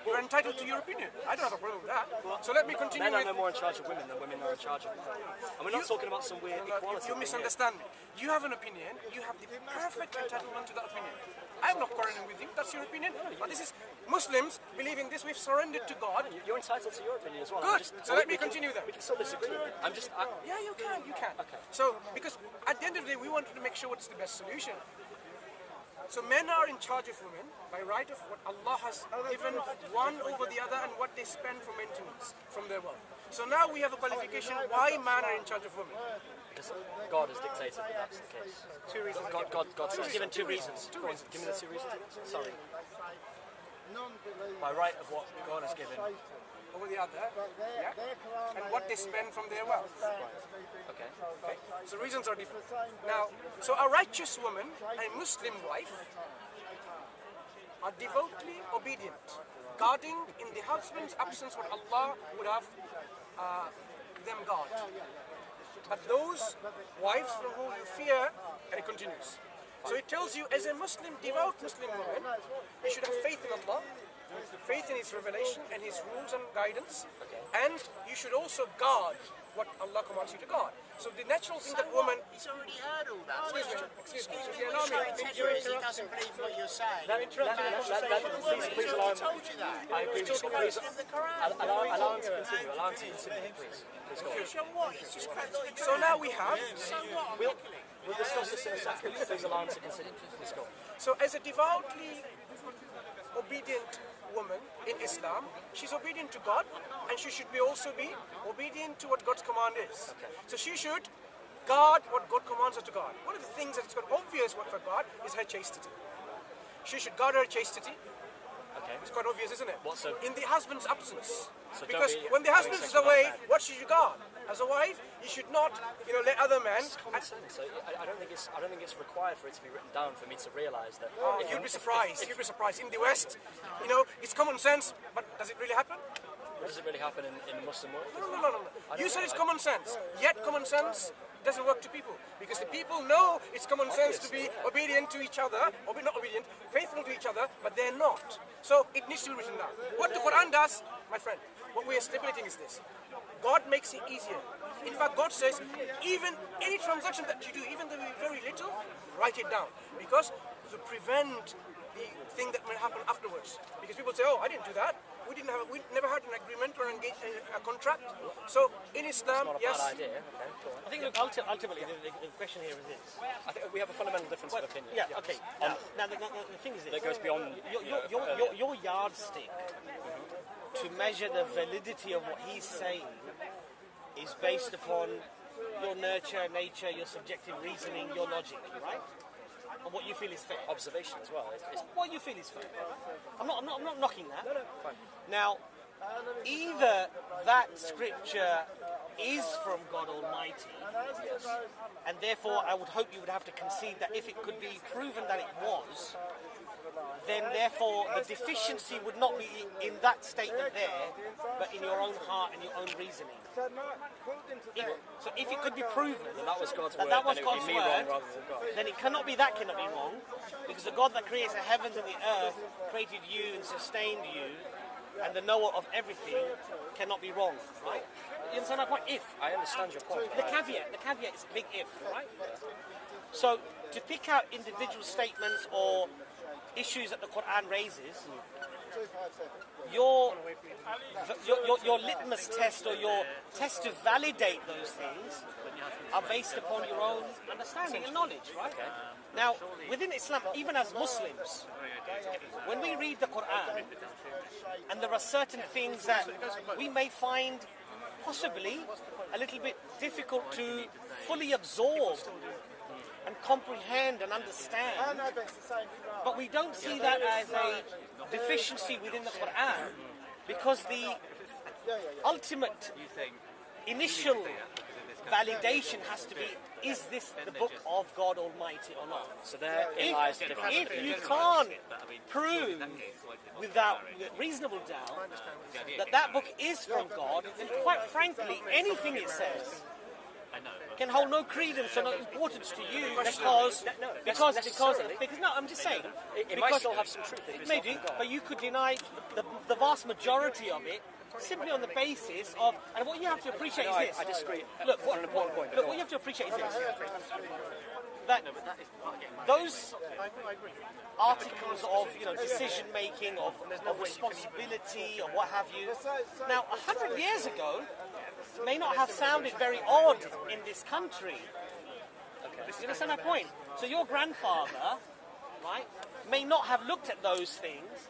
You're entitled to your opinion. I don't have a problem with that. So let me continue. Men are no more in charge of women than women are in charge of men. And we're not talking about some weird equality. You misunderstand me. You have an opinion. You have the perfect entitlement to that opinion. I'm not quarreling with you. That's your opinion. But this is Muslims believing this. We've surrendered to God. You're entitled to your opinion as well. Good. So let me continue then. We can still disagree. Yeah, you can. Okay. So because at the end of the day, we wanted to make sure what's the best solution. So men are in charge of women by right of what Allah has given one over the other and what they spend for maintenance from their wealth. So now we have a qualification why men are in charge of women. Because God has dictated that that's the case. 2 reasons. God says. Given 2 reasons. Give me the 2 reasons. Sorry. By right of what God has given over the other, yeah, and what they spend from their wealth. Okay. So reasons are different. Now, so a righteous woman, a Muslim wife, are devotedly obedient, guarding in the husband's absence what Allah would have them guard. But those wives from whom you fear, and it continues. So it tells you, as a Muslim, devout Muslim woman, you should have faith in Allah, faith in His revelation and His rules and guidance, and you should also guard what Allah commands you to guard. So the natural thing that woman... He's already heard all that. Excuse me. He doesn't believe what you're saying. Please allow me. Told you that. I agree with you. Please allow him to continue. Allow him to continue, please. So now we have... We'll discuss this in a second. Please allow him to continue. Let's go. So as a devoutly obedient woman in Islam, she's obedient to God, and she should also be obedient to what God's command is. So she should guard what God commands her to guard. One of the things that's got obvious for God is her chastity. She should guard her chastity. It's quite obvious, isn't it? In the husband's absence. So because when the husband is away, what should you guard? As a wife, you should not, let other men. It's common sense. I don't think it's required for it to be written down for me to realise that. You'd be surprised. You'd be surprised. In the West, it's common sense, but does it really happen? Does it really happen in the Muslim world? No. You said it's common sense. Yet common sense doesn't work to people, because the people know it's common sense to be obedient to each other, or not obedient, faithful to each other, but they're not. So it needs to be written down. What the Quran does, my friend, what we are stipulating is this: God makes it easier. In fact, God says, even any transaction that you do, even though it's very little, write it down, because to prevent the thing that might happen afterwards. Because people say, oh, I didn't do that. We never had an agreement or a contract. So in Islam, Not a yes. bad idea. Okay, go on. I think, look, ultimately, the question here is this. I think we have a fundamental difference of opinion. Yeah, okay. Now the thing is this. That goes beyond your yardstick to measure the validity of what he's saying is based upon your nurture, nature, your subjective reasoning, your logic, right? And what you feel is fair. observation as well. It's What you feel is fair. I'm not knocking that. no, fine. Now, either that scripture is from God Almighty, and therefore I would hope you would have to concede that if it could be proven that it was, then therefore the deficiency would not be in that statement there, but in your own heart and your own reasoning. So if it could be proven That was God's word. that was then it would God's be me wrong word, rather than God. then it cannot be wrong, because the God that creates the heavens and the earth created you and sustained you, and the knower of everything cannot be wrong, right? You understand my point? If. I understand your point. The caveat is a big if, right? So to pick out individual statements or issues that the Quran raises, your litmus test or your test to validate those things are based upon your own understanding and knowledge, right? Okay. Now, within Islam, even as Muslims, when we read the Quran, and there are certain things that we may find possibly a little bit difficult to fully absorb and comprehend and understand, but we don't see that as a deficiency within the Quran, because the ultimate initial validation has to be, is this the book of God Almighty or not? So therein lies the difference. If you can't prove without reasonable doubt that book is from God, then quite frankly, anything it says can hold no credence or no importance to you, because no, I'm just saying, It might still have some truth if it's it may not do, from God. but you could deny the vast majority of it simply on the basis of, and what you have to appreciate No, is this. I disagree. Look, On an important point. Look, what you have to appreciate is this. That those articles of decision making, of responsibility, or what have you. Now, 100 years ago, may not have sounded very odd in this country. Okay. You understand my point? So your grandfather, right, may not have looked at those things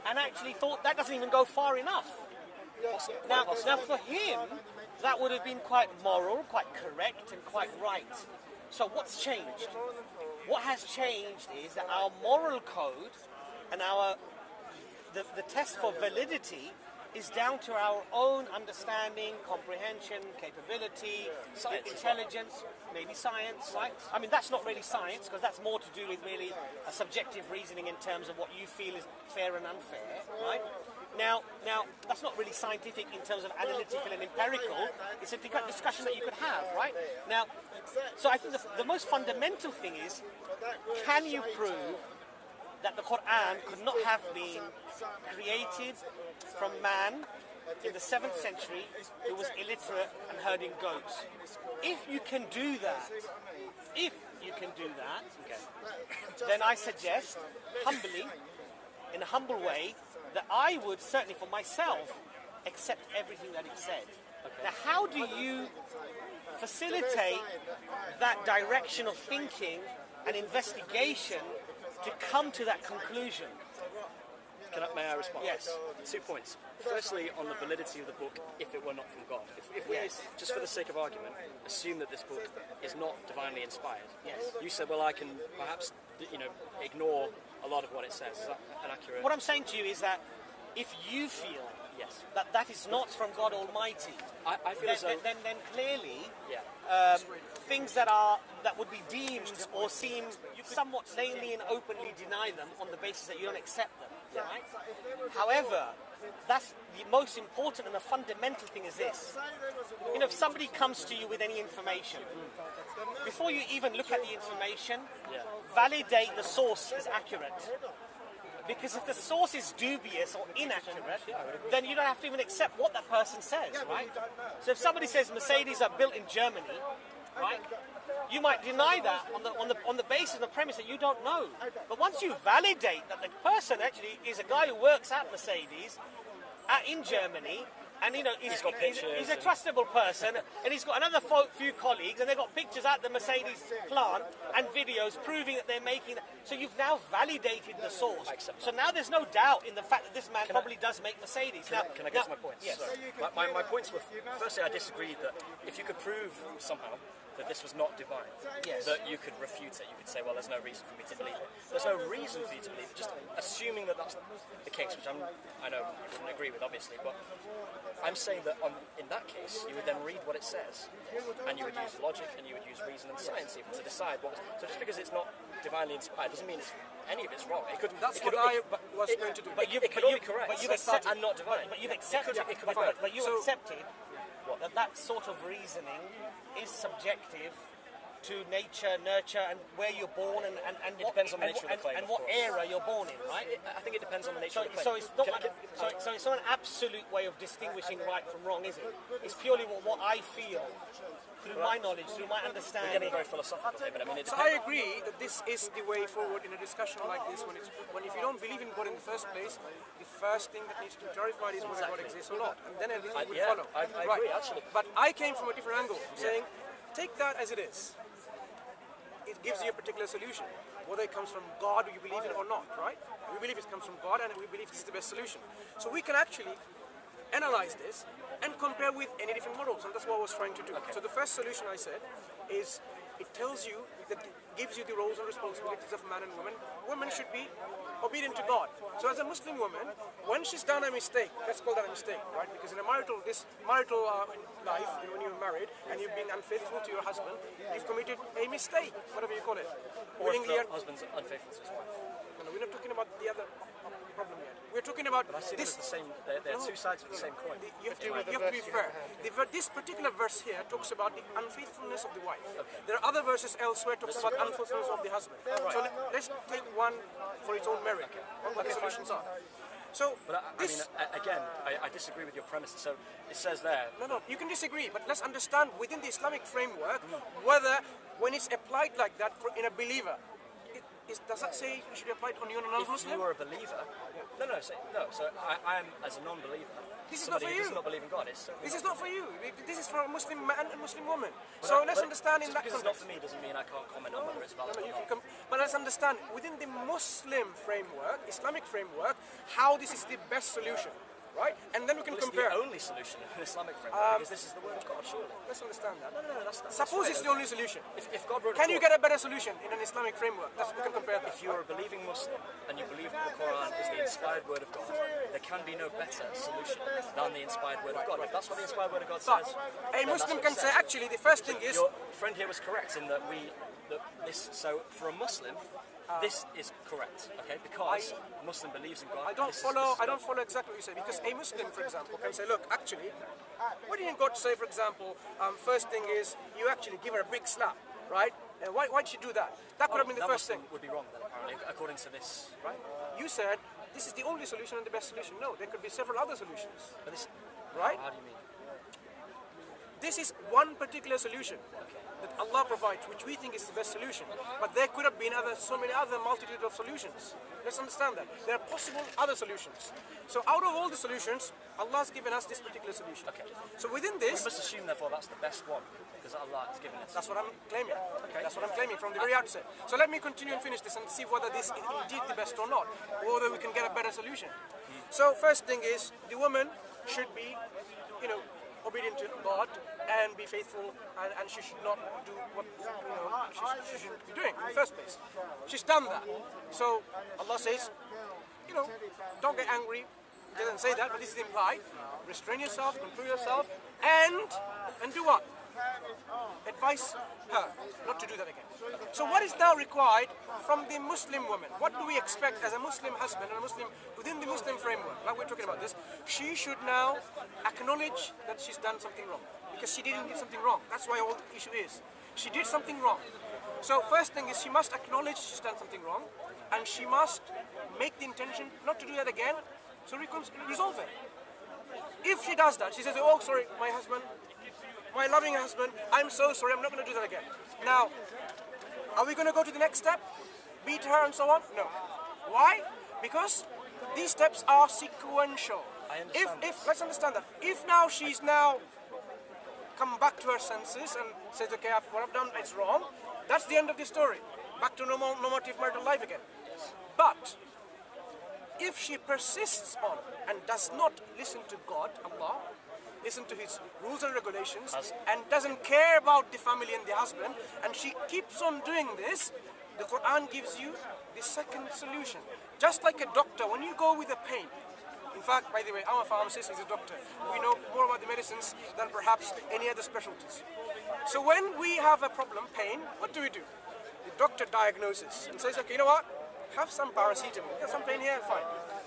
and actually thought that doesn't even go far enough. Now for him, that would have been quite moral, quite correct, and quite right. So what's changed? What has changed is that our moral code and the test for validity is down to our own understanding, comprehension, capability, intelligence, maybe science, right? I mean, that's not really science, because that's more to do with really a subjective reasoning in terms of what you feel is fair and unfair, right? Now, that's not really scientific in terms of analytical and empirical. It's a discussion that you could have, right? Now, so I think the most fundamental thing is, can you prove that the Quran could not have been created from man in the 7th century who was illiterate and herding goats? If you can do that, then I suggest, humbly, in a humble way, that I would certainly for myself accept everything that it said. Now, how do you facilitate that direction of thinking and investigation to come to that conclusion? May I respond? Yes. 2 points. Firstly, on the validity of the book, if it were not from God. If we, just for the sake of argument, assume that this book is not divinely inspired. Yes. You said, well, I can perhaps, ignore a lot of what it says. Is that an accurate? What I'm saying to you is that if you feel that is not from God Almighty, I feel as though... then clearly Yeah. things that would be deemed or seem somewhat plainly and openly deny them on the basis that you don't accept them. Right? However, that's the most important and the fundamental thing is this. If somebody comes to you with any information, before you even look at the information, validate the source is accurate. Because if the source is dubious or inaccurate, then you don't have to even accept what that person says, right? So if somebody says Mercedes are built in Germany, right, you might deny that on the basis of the premise that you don't know. But once you validate that the person actually is a guy who works at Mercedes in Germany, and you know he's a trustable person, and he's got another few colleagues, and they've got pictures at the Mercedes plant and videos proving that they're making. So you've now validated the source. So now there's no doubt in the fact that this man probably does make Mercedes. Can I get to my points? Yes. So, my points were, firstly, I disagreed that if you could prove somehow that this was not divine, that you could refute it. You could say, well, there's no reason for me to believe it. There's no reason for you to believe it. Just assuming that that's the case, which I know you wouldn't agree with, obviously, but I'm saying that in that case, you would then read what it says, and you would use logic, and you would use reason and science even to decide what. So just because it's not divinely inspired doesn't mean any of it's wrong. It could. That's what I was going to do. But it could all be correct. But you've accepted, and not divine. But you've accepted. It could be right. But you accepted that sort of reasoning is subjective to nature, nurture, and where you're born, and it depends on the nature of the claim, and what era you're born in, right? I think it depends on the nature of the claim. So it's not. So it's not an absolute way of distinguishing right from wrong, is it? It's purely what I feel through my knowledge, through my understanding. We're getting very philosophical here, but I mean, so I agree that this is the way forward in a discussion like this. When if you don't believe in God in the first place, the first thing that needs to be clarified is whether God exists or not, and then everything will follow. I agree, actually. But I came from a different angle, saying, take that as it is. It gives you a particular solution, whether it comes from God, you believe it or not, right? We believe it comes from God, and we believe this is the best solution. So we can actually analyze this and compare with any different models, and that's what I was trying to do. So the first solution I said is it tells you that it gives you the roles and responsibilities of man and woman. Women should be obedient to God. So as a Muslim woman, when she's done a mistake, let's call that a mistake, right? Because in a marital life, when you're married and you've been unfaithful to your husband, you've committed a mistake, whatever you call it. Or if the husband's unfaithful to his wife. No, we're not talking about the other problem yet. We're talking about this. The same. They're two sides of the same coin. You have to be fair. This particular verse here talks about the unfaithfulness of the wife. There are other verses elsewhere talking about unfaithfulness of the husband. So let's take one for its own merit. What the solutions are. So, I disagree with your premise. So it says there. No, you can disagree, but let's understand within the Islamic framework whether, when it's applied like that in a believer, does that say it should be applied on you and a non-Muslim? If you were a believer, no. So I am as a non-believer. This is not for you. Who does not believe in God. This is not for you. This is for a Muslim man and a Muslim woman. So let's understand in that context. Just because it's not for me doesn't mean I can't comment on whether it's valid or not. But let's understand within the Muslim framework, Islamic framework, how this is the best solution, right? And then we can compare. It's the only solution in an Islamic framework because this is the word of God, surely. Let's understand that. No, that's Suppose it's the only solution. If God wrote can you get a better solution in an Islamic framework? We can compare that. If you're a believing Muslim and you believe that the Quran is the inspired word of God, there can be no better solution than the inspired word of God. If that's what the inspired word of God says, a Muslim can say, actually, the first thing is. Your friend here was correct in that So for a Muslim, this is correct, okay? Because a Muslim believes in God. I don't follow exactly what you say, because a Muslim, for example, can say, look, actually, what didn't God say, for example, first thing is you actually give her a big slap, right? And why did she do that? That could have been the first thing. Would be wrong then, apparently, according to this, right? You said this is the only solution and the best solution. No, there could be several other solutions. But this, right? How do you mean? This is one particular solution that Allah provides, which we think is the best solution. But there could have been so many other multitude of solutions. Let's understand that. There are possible other solutions. So out of all the solutions, Allah's given us this particular solution. Okay. So within this... We must assume, therefore, that's the best one, because Allah has given us. That's what I'm claiming. Okay. That's what I'm claiming from the very outset. So let me continue and finish this and see whether this is indeed the best or not, or whether we can get a better solution. So first thing is, the woman should be, obedient to God and be faithful, and she should not do what she shouldn't be doing in the first place. She's done that. So Allah says, don't get angry. It doesn't say that, but this is implied. Restrain yourself, control yourself, and do what? Advise her not to do that again. So what is now required from the Muslim woman? What do we expect as a Muslim husband and a Muslim within the Muslim framework? Like we're talking about this, she should now acknowledge that she's done something wrong, because she didn't do something wrong. That's why all the issue is. She did something wrong. So first thing is she must acknowledge she's done something wrong, and she must make the intention not to do that again. So resolve it. If she does that, she says, "Oh, sorry, my loving husband, I'm so sorry, I'm not going to do that again." Now, are we going to go to the next step? Beat her and so on? No. Why? Because these steps are sequential. I understand. If let's understand that. If now she's now come back to her senses and says, okay, what I've done is wrong, that's the end of the story. Back to normative marital life again. But if she persists on and does not listen to God, Allah, listen to His rules and regulations, and doesn't care about the family and the husband, and she keeps on doing this, the Quran gives you the second solution. Just like a doctor, when you go with a pain, in fact, by the way, our pharmacist is a doctor. We know more about the medicines than perhaps any other specialties. So when we have a problem, pain, what do? The doctor diagnoses and says, okay, you know what? Have some paracetamol. You got some pain here? Fine.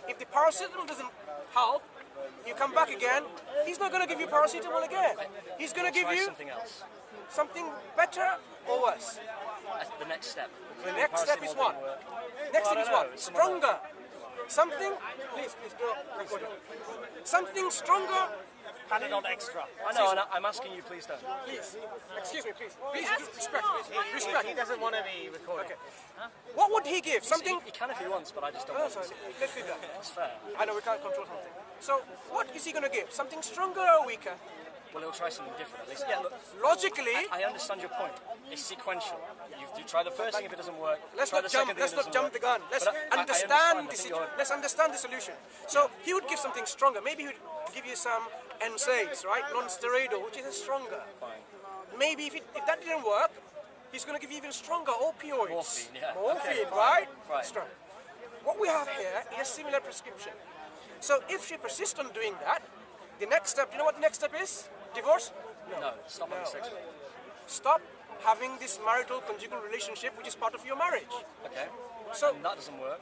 If the paracetamol doesn't help, you come back again, he's not going to give you paracetamol again. He's going to give you something else. Something better or worse. The next step. The next step is what? Next step is what? Stronger. Something, please don't record it. Something stronger. Panadol extra. I know, and I'm asking you, please don't. Please, excuse me, please. Please, respect, please. Respect. He doesn't want to be recorded. Okay. What would he give? Something. He can if he wants, but I just don't No, want sorry. to. Let's do that. That's fair. I know we can't control something. So, what is he going to give? Something stronger or weaker? Well, he'll try something different at least. Yeah, look, Logically, I understand your point. It's sequential. You try the first thing if it doesn't work. let's try not the jump. second thing Let's if it not doesn't jump work. the gun. Let's But I understand understand. the let's understand the solution. So he would give something stronger. Maybe he would give you some NSAIDs, right? Non-steroidal, which is stronger. Fine. Maybe if that didn't work, he's going to give you even stronger opioids. Morphine, yeah. Morphine, Okay, fine. right? Right. Strong. What we have here is a similar prescription. So if she persists on doing that, the next step, you know what the next step is? Divorce? No, stop having sex with it. Stop having this marital conjugal relationship which is part of your marriage. Okay. So And that doesn't work.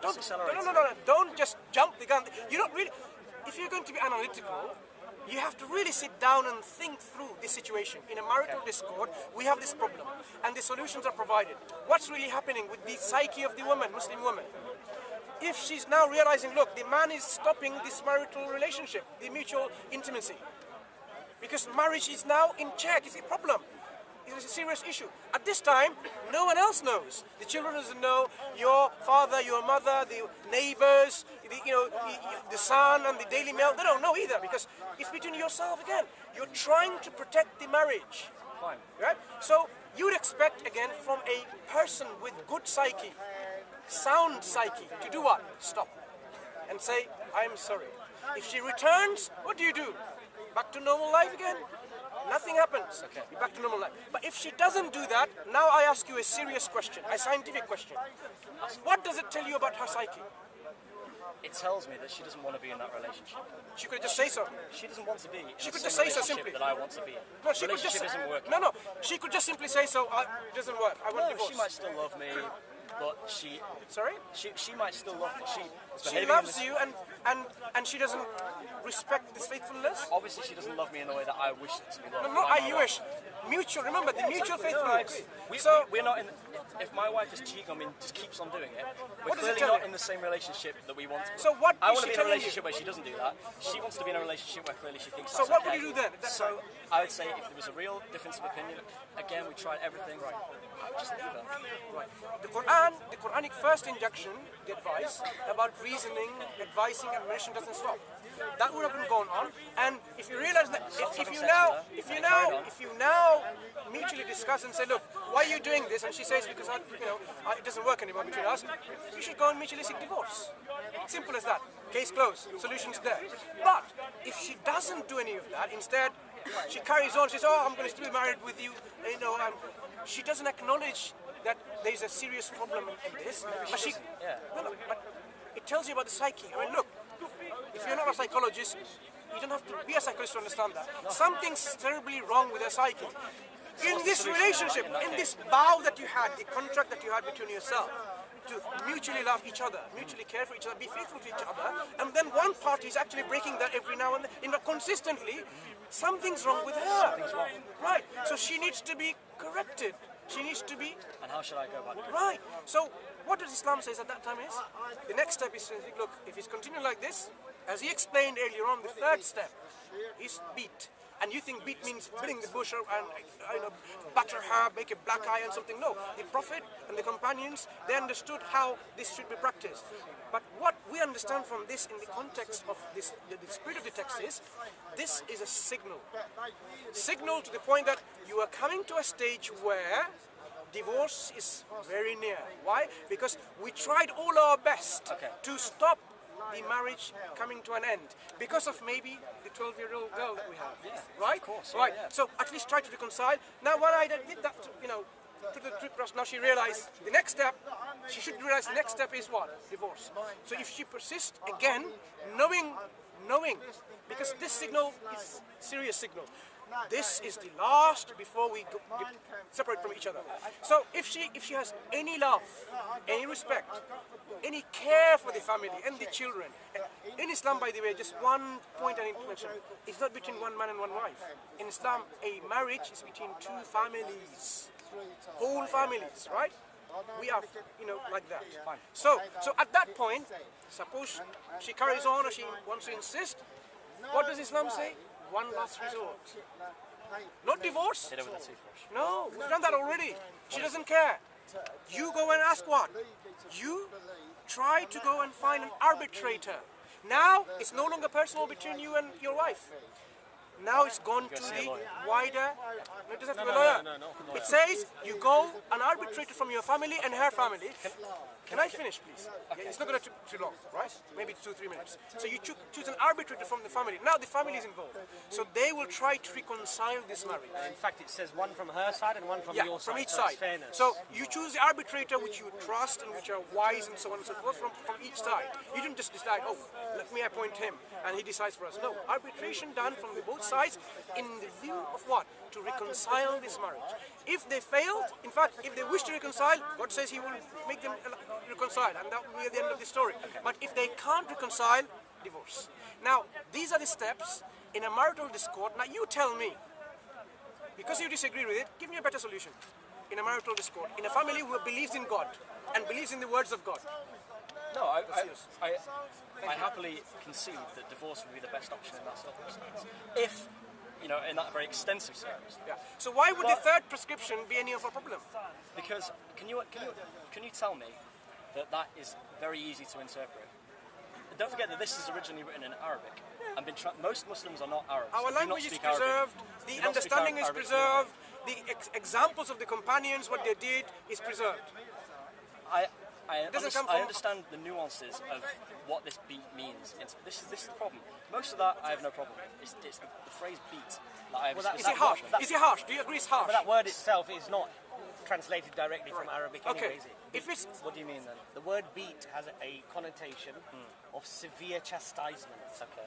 don't, accelerate no, don't just jump the gun. You don't really, if you're going to be analytical, you have to really sit down and think through this situation. In a marital discord, we have this problem, and the solutions are provided. What's really happening with the psyche of the woman, Muslim woman? If she's now realizing, look, the man is stopping this marital relationship, the mutual intimacy, because marriage is now in check. It's a problem. It's a serious issue. At this time, no one else knows. The children doesn't know. Your father, your mother, the neighbors, the son and the Daily Mail. They don't know either because it's between yourself again. You're trying to protect the marriage. Fine. Right? So you would expect again from a person with good psyche, sound psyche, to do what? Stop and say, I'm sorry. If she returns, what do? Back to normal life again? Nothing happens. Okay. You're back to normal life. But if she doesn't do that, now I ask you a serious question, a scientific question. What does it tell you about her psyche? It tells me that she doesn't want to be in that relationship. She could just say so. She doesn't want to be in She the could same just say so relationship simply. that I want to be in. No, she could just relationship isn't working. No. She could just simply say so. It doesn't work. I want No, divorce. she might still love me, but she Sorry? she might still love me. She She loves you and she doesn't respect this faithfulness? Obviously, she doesn't love me in the way that I wish to be loved. No, not by I my you wife. wish. Mutual, remember the mutual No, I faithfulness. agree. So We're not in. If my wife is cheating on me and just keeps on doing it, we're What does it clearly tell not you? in the same relationship that we want to be. So what I is want to she be in a telling you? relationship where she doesn't do that. She wants to be in a relationship where clearly she thinks So that's what okay. would you do then? That's So I would say if there was a real difference of opinion, again we tried everything right. I would just leave her. right. The Quranic first injunction, the advice about reasoning, advising, and admonition doesn't stop. That would have been going on, and if you realize that, if you now mutually discuss and say, look, why are you doing this? And she says, because it doesn't work anymore between us. You should go and mutually seek divorce. Simple as that. Case closed. Solutions there. But if she doesn't do any of that, instead she carries on. She says, oh, I'm going to still be married with you. She doesn't acknowledge that there is a serious problem in this. But but it tells you about the psyche. I mean, look. If you're not a psychologist, you don't have to be a psychologist to understand that. Something's terribly wrong with her psyche. In this relationship, in this vow that you had, the contract that you had between yourself, to mutually love each other, mutually care for each other, be faithful to each other, and then one party is actually breaking that every now and then, consistently, something's wrong with her. Something's wrong. Right. So she needs to be corrected. She needs to be And how should I go about it? right. So what does Islam say at that time is? The next step is, look, if he's continuing like this, as he explained earlier on, the third step is beat. And you think beat means beating the bush and batter her, make a black eye and something. No, the Prophet and the companions, they understood how this should be practiced. But what we understand from this in the context of this, the spirit of the text is, this is a signal. Signal to the point that you are coming to a stage where divorce is very near. Why? Because we tried all our best to stop the marriage coming to an end because of maybe the 12-year-old girl that we have, right? Of course, right. Yeah. So at least try to reconcile. Now, when I did that, to the trip, now she realized the next step. She should realize the next step is what? Divorce. So if she persists again, knowing, because this signal is serious signal. This is the last before we separate from each other. So if she has any love, any respect, any care for the family and the children, in Islam, by the way, just one point I need to mention, it's not between one man and one wife. In Islam, a marriage is between two families, whole families, right? We are, like that. So at that point, suppose she carries on or she wants to insist, what does Islam say? One last resort. Not divorce. Hit her with a toothbrush. No, we've done that already. She doesn't care. You go and ask what? You try to go and find an arbitrator. Now it's no longer personal between you and your wife. Now it's gone to the wider. No, it doesn't have to be a lawyer. No. It says you go an arbitrator from your family and her family. Can I finish, please? Okay. It's not going to take too long, right? Maybe 2-3 minutes. So you choose an arbitrator from the family. Now the family is involved. So they will try to reconcile this marriage. In fact, it says one from her side and one from your side. From each side. So you choose the arbitrator which you trust and which are wise and so on and so forth from each side. You don't just decide, oh, let me appoint him and he decides for us. No, arbitration done from the both sides in the view of what? To reconcile this marriage. If they failed, in fact, if they wish to reconcile, God says He will make them reconcile, and that will be the end of the story. But if they can't reconcile, divorce. Now, these are the steps in a marital discord. Now, you tell me, because you disagree with it, give me a better solution. In a marital discord, in a family who believes in God and believes in the words of God. No, I happily concede that divorce would be the best option in that circumstance. If, in that very extensive circumstance. Yeah. So why would the third prescription be any of a problem? Because can you tell me that is very easy to interpret? Don't forget that this is originally written in Arabic, and most Muslims are not Arabs. Our language is preserved. The understanding is preserved. The examples of the companions, what they did, is preserved. I understand the nuances of what this beat means. This is the problem. Most of that I have no problem with. It's the phrase beat that I have. Is it harsh? Is it harsh? Do you agree it's harsh? But that word itself is not translated directly from Arabic anyway, is it? If it's... What do you mean then? The word beat has a connotation of severe chastisement. Okay.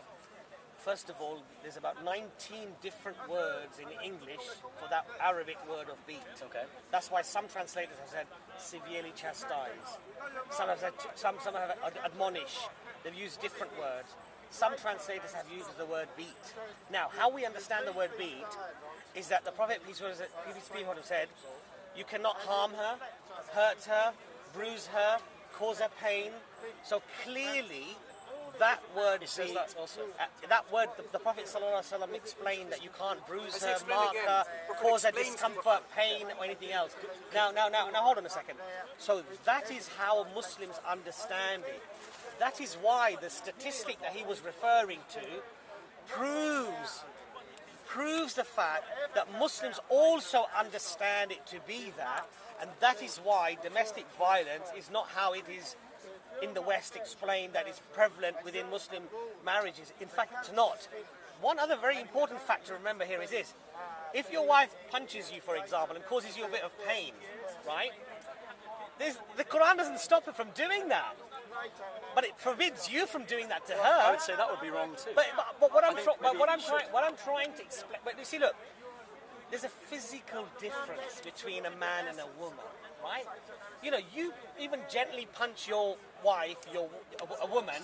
First of all, there's about 19 different words in English for that Arabic word of beat. Okay. That's why some translators have said severely chastise. Some have said, some have admonish. They've used different words. Some translators have used the word beat. Now, how we understand the word beat is that the Prophet, peace be upon him, said, you cannot harm her, hurt her, bruise her, cause her pain. So clearly, that word beat, that word, the Prophet ﷺ explained that you can't bruise her, mark her, cause her discomfort, pain, or anything else. Now, hold on a second. So that is how Muslims understand it. That is why the statistic that he was referring to proves the fact that Muslims also understand it to be that, and that is why domestic violence is not how it is in the West explained, that is prevalent within Muslim marriages. In fact, it's not. One other very important fact to remember here is this. If your wife punches you, for example, and causes you a bit of pain, right? The Quran doesn't stop her from doing that. But it forbids you from doing that to her. I would say that would be wrong too. But what I'm trying to explain... But you see, look, there's a physical difference between a man and a woman, right? You even gently punch your wife, a woman,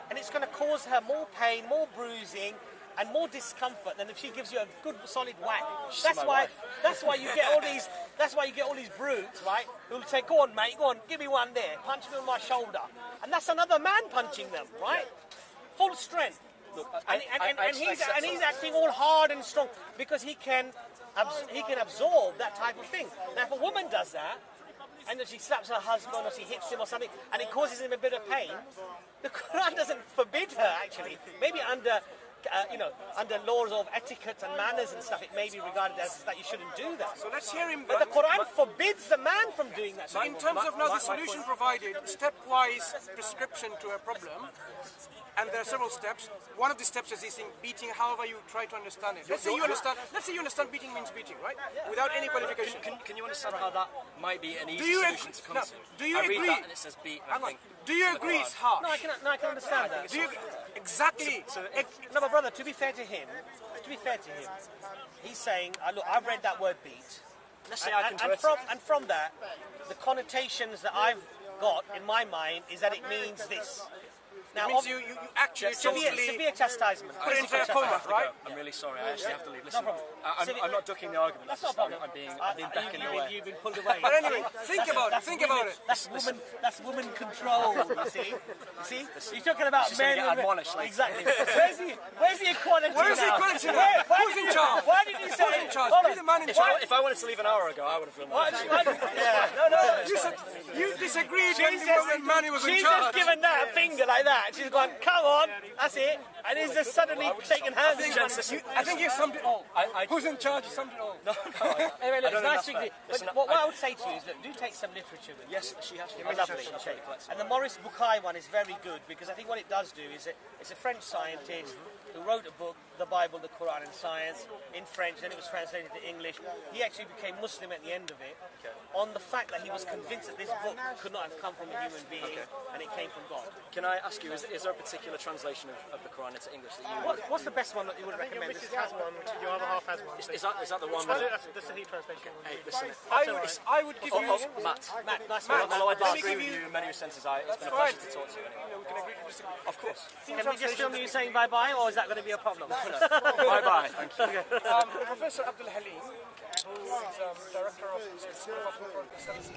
and it's going to cause her more pain, more bruising, and more discomfort than if she gives you a good solid whack. That's why you get all these. That's why you get all these brutes, right? Who'll say, "Go on, mate, go on, give me one there, punch me on my shoulder," and that's another man punching them, right? Full strength. look, and he's acting all hard and strong because he can absorb that type of thing. Now, if a woman does that, and then she slaps her husband or she hits him or something, and it causes him a bit of pain, the Quran doesn't forbid her, actually. Maybe under laws of etiquette and manners and stuff, it may be regarded as that you shouldn't do that. So let's hear him. But the Quran forbids the man from doing that. So in terms of now the solution provided, stepwise prescription to a problem, and there are several steps. One of the steps is this beating, however you try to understand it. Let's say you understand beating means beating, right? Without any qualification. Can you understand how that might be an easy solution to come to? Do you I agree? read that and it says beat. And I think, do you agree it's harsh? No, I can understand that. Do you exactly? No, but brother, to be fair to him, he's saying, look, I've read that word beat, let's say I convert and from that, the connotations that I've got in my mind is that it means this. Now, it means you actually severe chastisement. Put it into a coma, right? I'm really sorry. I actually have to leave. Listen, No problem. I'm not ducking the argument. That's not a problem. I'm being beckoned away. You've been pulled away. But anyway, think about it. That's woman control. You see? You're talking about She's men. gonna get admonished later. Exactly. Where's the equality? Where's the equality now? Who's in charge? Why did you say? Who's in charge? Hold Be on. the man in charge. If I wanted to leave an hour ago, I would have done that. No. You disagreed when Manny was in She's charge. just given that a finger like that. She's gone, come on, that's it. And he's just suddenly shaking hands. I think you summed it all. Who's in charge? You summed it all. Anyway, look, it's nice speaking to you. But what I would say to you is that do take some literature with you. Yes, she has. Lovely. And the Maurice Bucaille one is very good because I think what it does do is it's a French scientist who wrote a book, the Bible, the Quran and Science, in French, then it was translated to English. He actually became Muslim at the end of it on the fact that he was convinced that this book could not have come from a human being and it came from God. Can I ask you, is there a particular translation of the Quran into English that you What's the best one that you would recommend? Mrs. has one, your other half has one. Is that the one? That's the Sahih translation. Hey, listen. I would give you... Matt, nice although I one. disagree with you in many senses, it's been a pleasure to talk to you anyway. We can agree to disagree. Of course. Can we just film you saying bye-bye or is that going to be a problem? Bye-bye, thank you. Professor Abdul Halim, who is Director of the School of Studies.